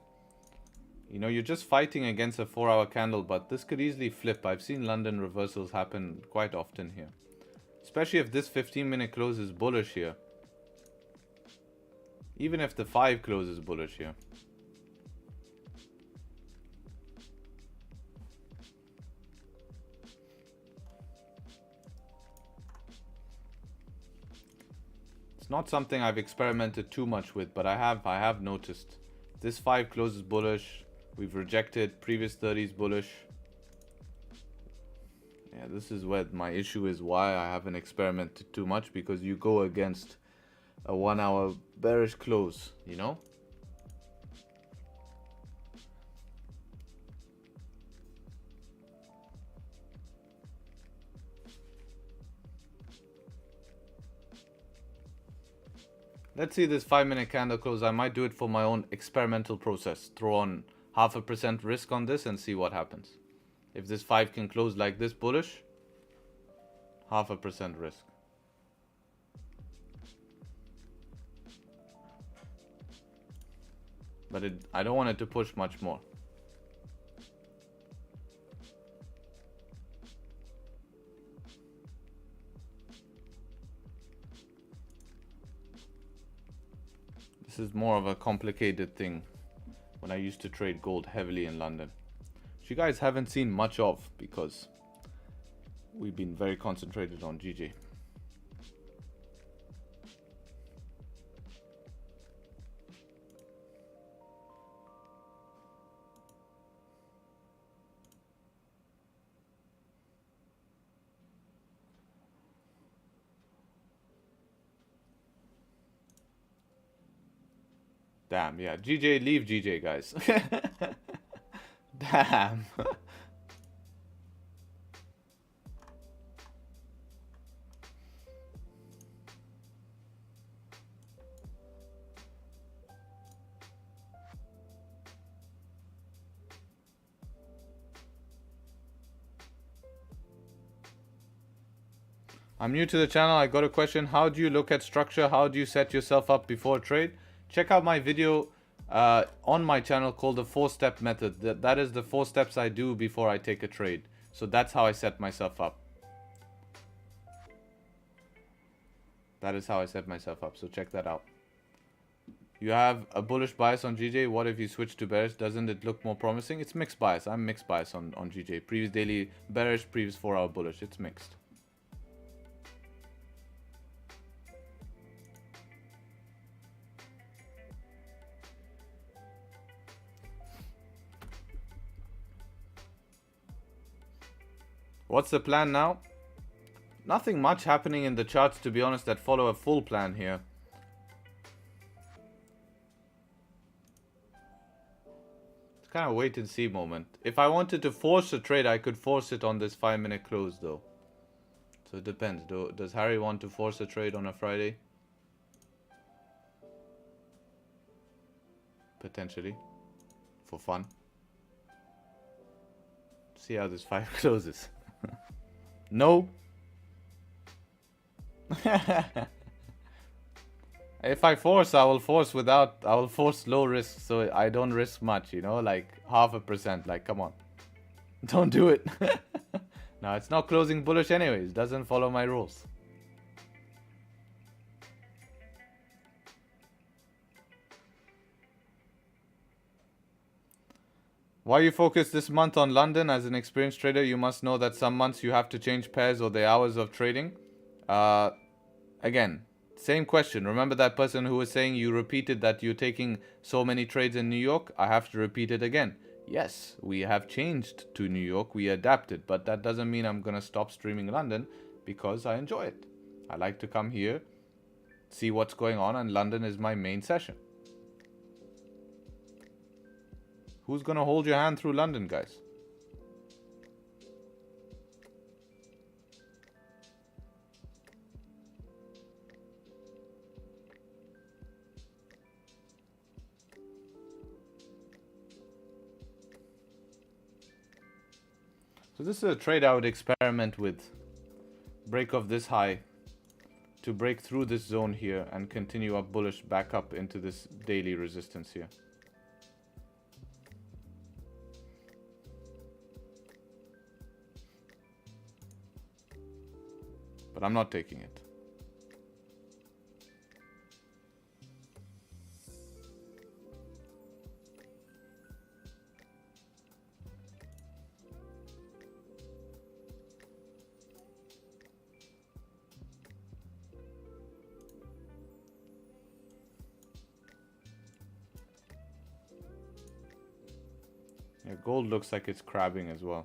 You know, you're just fighting against a 4-hour candle, but this could easily flip. I've seen London reversals happen quite often here. Especially if this 15-minute close is bullish here. Even if the 5 close is bullish here. It's not something I've experimented too much with, but I have noticed. This 5 closes bullish. We've rejected previous 30s bullish. Yeah, this is where my issue is, why I haven't experimented too much, because you go against a 1-hour bearish close, you know? Let's see this 5-minute candle close. I might do it for my own experimental process. Throw on 0.5% risk on this and see what happens. If this 5 can close like this bullish, 0.5% risk. But I don't want it to push much more. This is more of a complicated thing when I used to trade gold heavily in London, which you guys haven't seen much of because we've been very concentrated on GJ. Damn, yeah. GJ, leave GJ, guys. Damn. I'm new to the channel. I got a question. How do you look at structure? How do you set yourself up before a trade? Check out my video on my channel called the 4-step method. That is the 4 steps I do before I take a trade. So that's how I set myself up. That is how I set myself up. So check that out. You have a bullish bias on GJ. What if you switch to bearish? Doesn't it look more promising? It's mixed bias. I'm mixed bias on GJ. Previous daily bearish, previous 4-hour bullish. It's mixed. What's the plan now? Nothing much happening in the charts, to be honest, that follow a full plan here. It's kind of a wait and see moment. If I wanted to force a trade, I could force it on this 5-minute close though. So it depends. Does Harry want to force a trade on a Friday? Potentially. For fun. See how this 5 closes. No. If I force, I will force low risk, so I don't risk much, you know, like 0.5%. Like, come on. Don't do it. No, it's not closing bullish anyways. Doesn't follow my rules. Why you focus this month on London? As an experienced trader, you must know that some months you have to change pairs or the hours of trading. Again, same question. Remember that person who was saying you repeated that you're taking so many trades in New York? I have to repeat it again. Yes, we have changed to New York. We adapted, but that doesn't mean I'm going to stop streaming London because I enjoy it. I like to come here, see what's going on, and London is my main session. Who's going to hold your hand through London, guys? So this is a trade I would experiment with. Break off this high to break through this zone here and continue up bullish back up into this daily resistance here. But I'm not taking it. Yeah, gold looks like it's crabbing as well.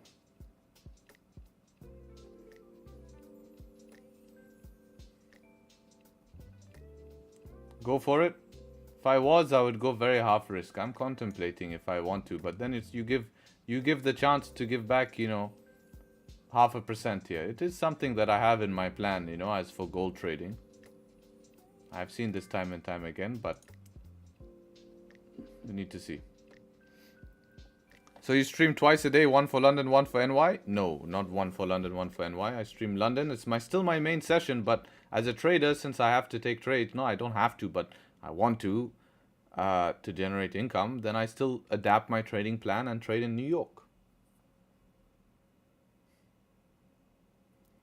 Go for it. If I was, I would go very half risk. I'm contemplating if I want to, but then it's you give the chance to give back, you know, 0.5% here. It is something that I have in my plan, you know, as for gold trading. I've seen this time and time again, but we need to see. So you stream twice a day, one for London, one for NY? No, not one for London, one for NY. I stream London. It's still my main session, but as a trader, since I have to take trades, no, I don't have to, but I want to generate income, then I still adapt my trading plan and trade in New York.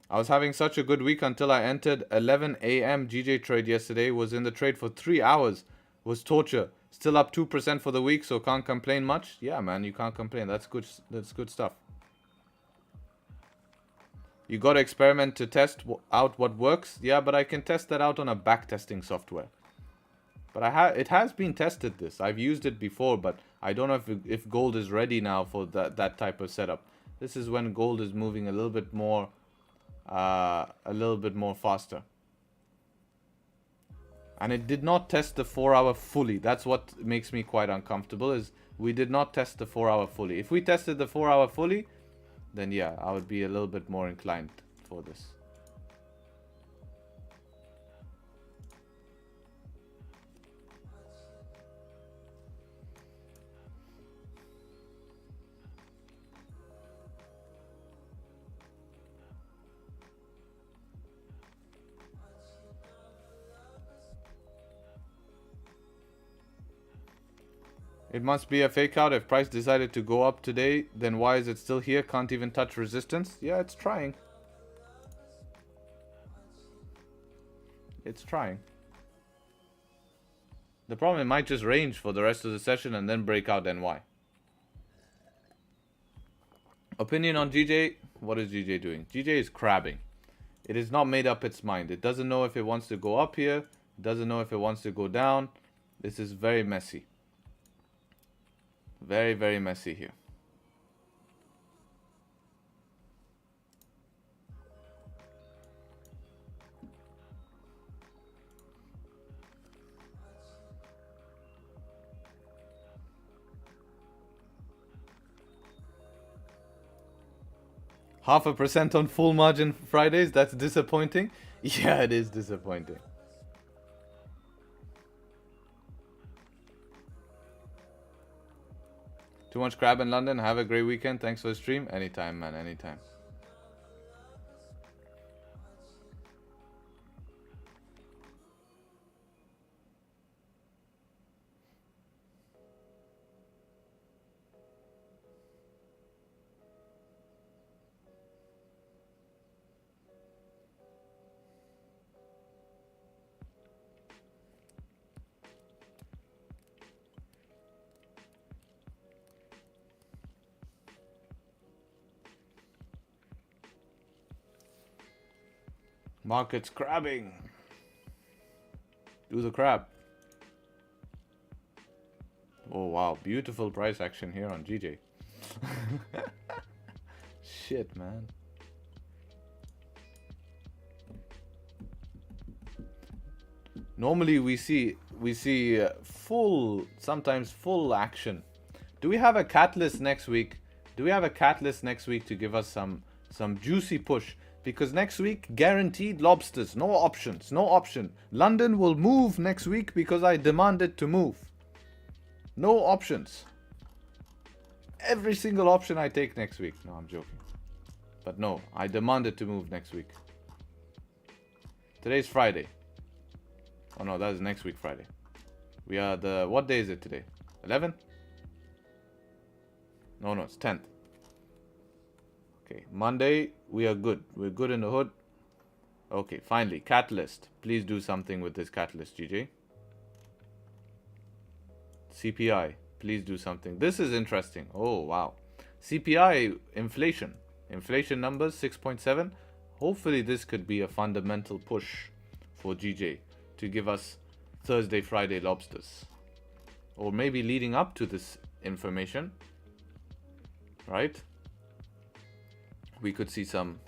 I was having such a good week until I entered 11 a.m. GJ trade yesterday. Was in the trade for 3 hours. Was torture. Still up 2% for the week, so can't complain much. Yeah, man, you can't complain. That's good stuff. You got to experiment to test out what works. Yeah, but I can test that out on a backtesting software. But it has been tested this. I've used it before, but I don't know if gold is ready now for that type of setup. This is when gold is moving a little bit more faster. And it did not test the 4-hour fully. That's what makes me quite uncomfortable, is we did not test the 4-hour fully. If we tested the 4-hour fully, then yeah, I would be a little bit more inclined for this. It must be a fake out. If price decided to go up today, then why is it still here? Can't even touch resistance? Yeah, it's trying. It's trying. The problem, it might just range for the rest of the session and then break out NY. Opinion on GJ? What is GJ doing? GJ is crabbing. It has not made up its mind. It doesn't know if it wants to go up here. It doesn't know if it wants to go down. This is very messy. Very, very messy here. Half a percent on full margin Fridays? That's disappointing. Yeah, it is disappointing. Too much crab in London. Have a great weekend. Thanks for the stream. Anytime, man. Anytime. Market's crabbing. Do the crab. Oh wow, beautiful price action here on GJ. Shit, man. Normally we see full, sometimes full action. Do we have a catalyst next week? Do we have a catalyst next week to give us some juicy push? Because next week, guaranteed lobsters. No options. No option. London will move next week because I demand it to move. No options. Every single option I take next week. No, I'm joking. But no, I demand it to move next week. Today's Friday. Oh no, that is next week Friday. We are the... What day is it today? 11? No, it's 10th. Okay, Monday, we are good. We're good in the hood. Okay, finally, catalyst. Please do something with this catalyst, GJ. CPI, please do something. This is interesting. Oh, wow. CPI, inflation. Inflation numbers, 6.7. Hopefully, this could be a fundamental push for GJ to give us Thursday, Friday lobsters. Or maybe leading up to this information, right? We could see some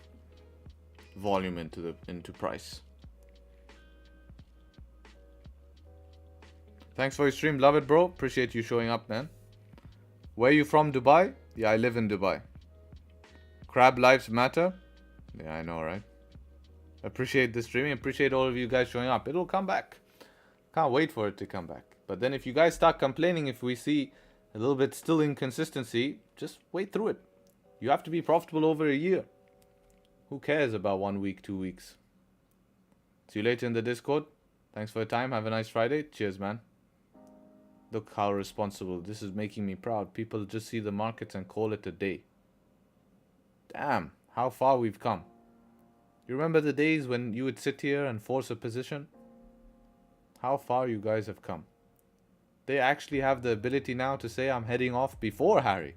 volume into price. Thanks for your stream. Love it, bro. Appreciate you showing up, man. Where are you from, Dubai? Yeah, I live in Dubai. Crab lives matter. Yeah, I know, right? Appreciate the streaming. Appreciate all of you guys showing up. It'll come back. Can't wait for it to come back. But then if you guys start complaining, if we see a little bit still inconsistency, just wait through it. You have to be profitable over a year. Who cares about 1 week, 2 weeks? See you later in the Discord. Thanks for your time. Have a nice Friday. Cheers, man. Look how responsible. This is making me proud. People just see the markets and call it a day. Damn, how far we've come. You remember the days when you would sit here and force a position? How far you guys have come. They actually have the ability now to say I'm heading off before Harry.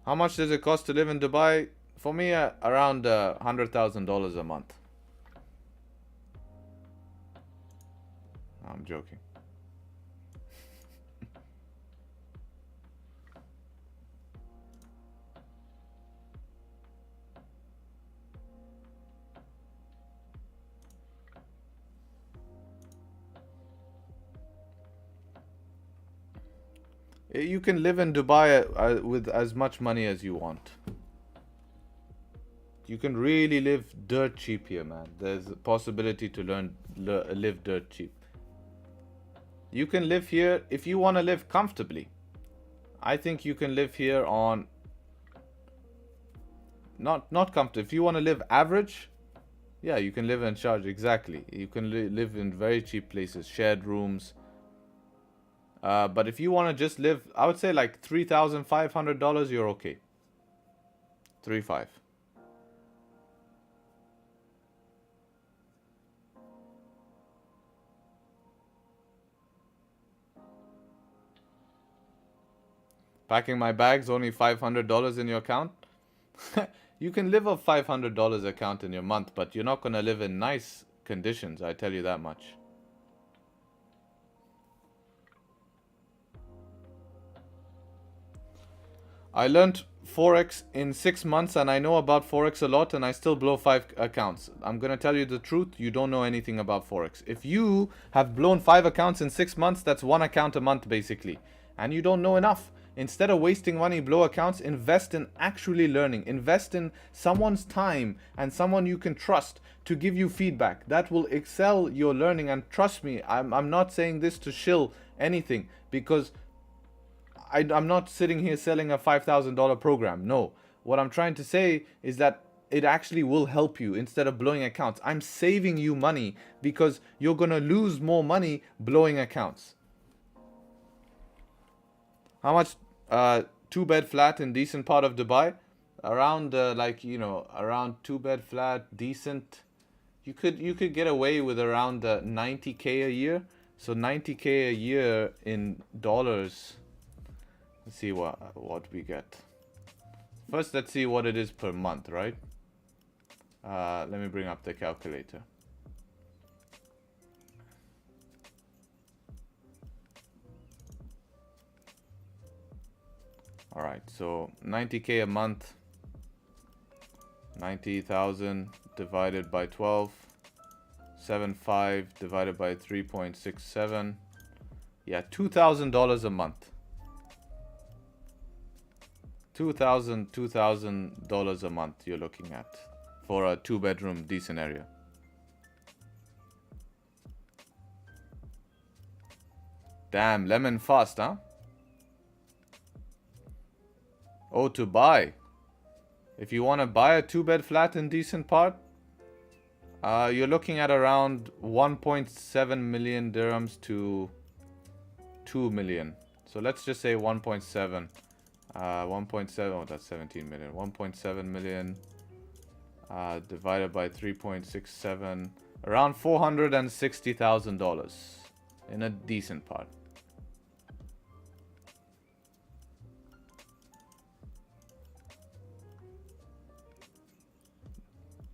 How much does it cost to live in Dubai? For me, around $100,000 a month. I'm joking. You can live in Dubai with as much money as you want. You can really live dirt cheap here, man. There's a possibility to live dirt cheap. You can live here if you want to live comfortably. I think you can live here on not comfortable. If you want to live average, yeah, you can live in Sharjah. Exactly. You can live in very cheap places, shared rooms. But if you want to just live, I would say like $3,500, you're okay. 3.5. Packing my bags, only $500 in your account. You can live a $500 account in your month, but you're not going to live in nice conditions, I tell you that much. I learned Forex in 6 months and I know about Forex a lot and I still blow 5 accounts. I'm going to tell you the truth, you don't know anything about Forex. If you have blown 5 accounts in 6 months, that's 1 account a month basically. And you don't know enough. Instead of wasting money, blow accounts, invest in actually learning. Invest in someone's time and someone you can trust to give you feedback. That will excel your learning. And trust me, I'm not saying this to shill anything, because I'm not sitting here selling a $5,000 program. No. What I'm trying to say is that it actually will help you instead of blowing accounts. I'm saving you money because you're going to lose more money blowing accounts. How much 2-bed flat in decent part of Dubai? Around around 2-bed flat, decent. You could get away with around 90K a year. So 90K a year in dollars. Let's see what we get. First, let's see what it is per month, right? Let me bring up the calculator. All right, so 90K a month, 90,000 divided by 12, 7.5 divided by 3.67. Yeah, $2,000 a month. $2,000 a month you're looking at for a 2-bedroom decent area. Damn, lemon fast, huh? Oh, to buy. If you want to buy a 2-bed flat in decent part, you're looking at around 1.7 million dirhams to 2 million. So let's just say 1.7. 1.7, oh, that's 17 million. 1.7 million divided by 3.67, around $460,000 in a decent part.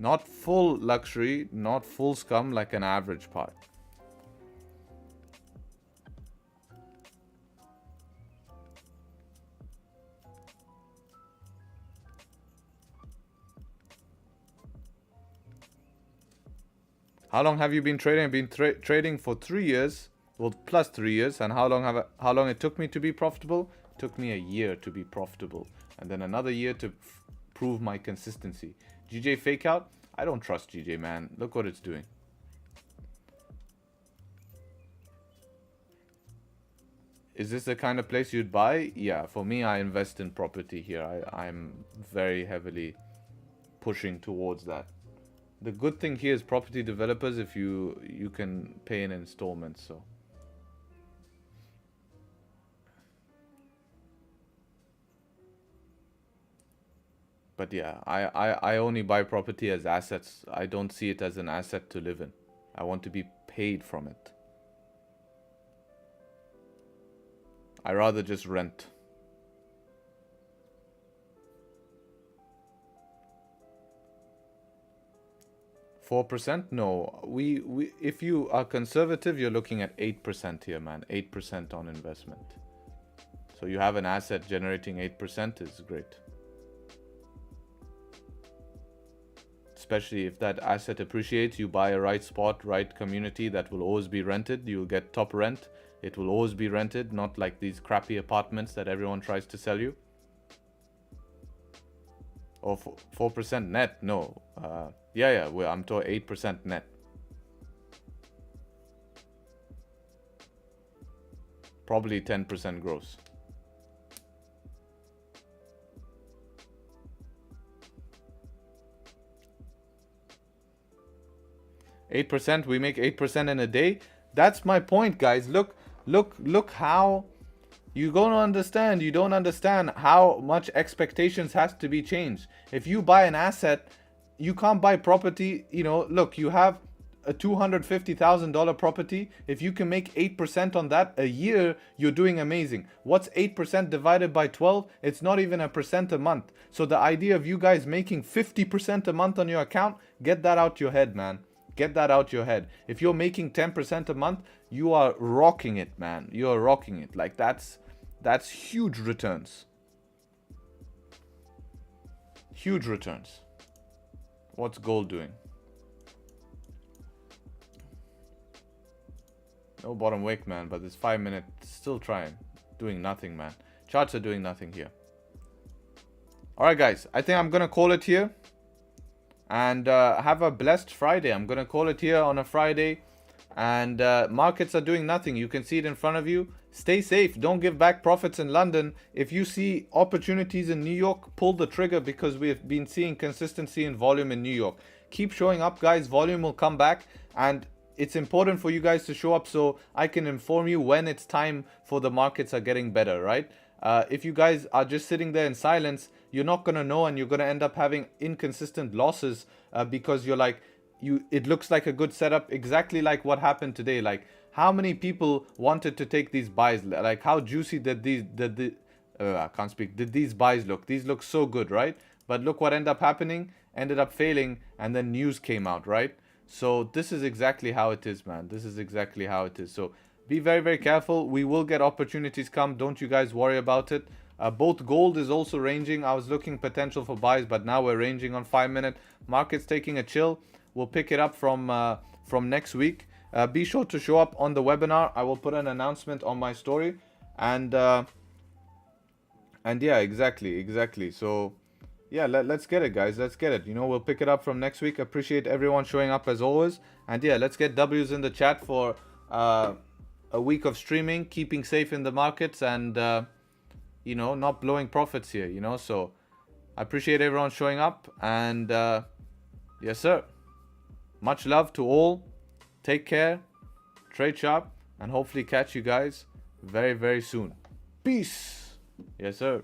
Not full luxury, not full scum, like an average part. How long have you been trading? I've been trading for 3 years, well, plus 3 years. And how long it took me to be profitable? It took me a year to be profitable, and then another year to prove my consistency. GJ fake out? I don't trust GJ, man. Look what it's doing. Is this the kind of place you'd buy? Yeah, for me, I invest in property here. I'm very heavily pushing towards that. The good thing here is property developers, if you can pay in installments, so. But yeah, I only buy property as assets. I don't see it as an asset to live in. I want to be paid from it. I rather just rent. %? No, we if you are conservative, you're looking at 8% here, man. 8% on investment. So you have an asset generating 8% is great. especially if that asset appreciates. You buy a right spot, right community that will always be rented. You'll get top rent. It will always be rented, not like these crappy apartments that everyone tries to sell you. Or 4% net? No. Yeah. Well, I'm told 8% net. Probably 10% gross. %. We make 8% in a day. That's my point, guys. Look how you don't understand. You don't understand how much expectations has to be changed. If you buy an asset, you can't buy property. You know, look, you have a $250,000 property. If you can make 8% on that a year, you're doing amazing. What's 8% divided by 12? It's not even a percent a month. So the idea of you guys making 50% a month on your account, get that out your head, man. Get that out your head. If you're making 10% a month, you are rocking it, man. You are rocking it. Like that's huge returns. Huge returns. What's gold doing? No bottom wick, man, but this 5 minute still trying. Doing nothing, man. Charts are doing nothing here. Alright, guys. I think I'm going to call it here. And have a blessed Friday. I'm going to call it here on a Friday. And markets are doing nothing. You can see it in front of you. Stay safe. Don't give back profits in London. If you see opportunities in New York, pull the trigger, because we have been seeing consistency in volume in New York. Keep showing up, guys. Volume will come back. And it's important for you guys to show up so I can inform you when it's time for the markets are getting better, right? If you guys are just sitting there in silence, you're not going to know, and you're going to end up having inconsistent losses because you're like, it looks like a good setup, exactly like what happened today. Like, how many people wanted to take these buys? Like, how juicy did these buys look? These look so good, right? But look what ended up happening. Ended up failing, and then news came out, right? So this is exactly how it is, man. This is exactly how it is. So be very, very careful. We will get opportunities come. Don't you guys worry about it. Both gold is also ranging. I was looking potential for buys, but now we're ranging on 5 minute. Market's taking a chill. We'll pick it up from next week. Be sure to show up on the webinar. I will put an announcement on my story. And yeah, exactly. So yeah, let's get it, guys. Let's get it. You know, we'll pick it up from next week. Appreciate everyone showing up as always. And yeah, let's get W's in the chat for a week of streaming, keeping safe in the markets, and you know, not blowing profits here, you know. So I appreciate everyone showing up. And yes, sir. Much love to all. Take care. Trade sharp. And hopefully catch you guys very, very soon. Peace. Yes, sir.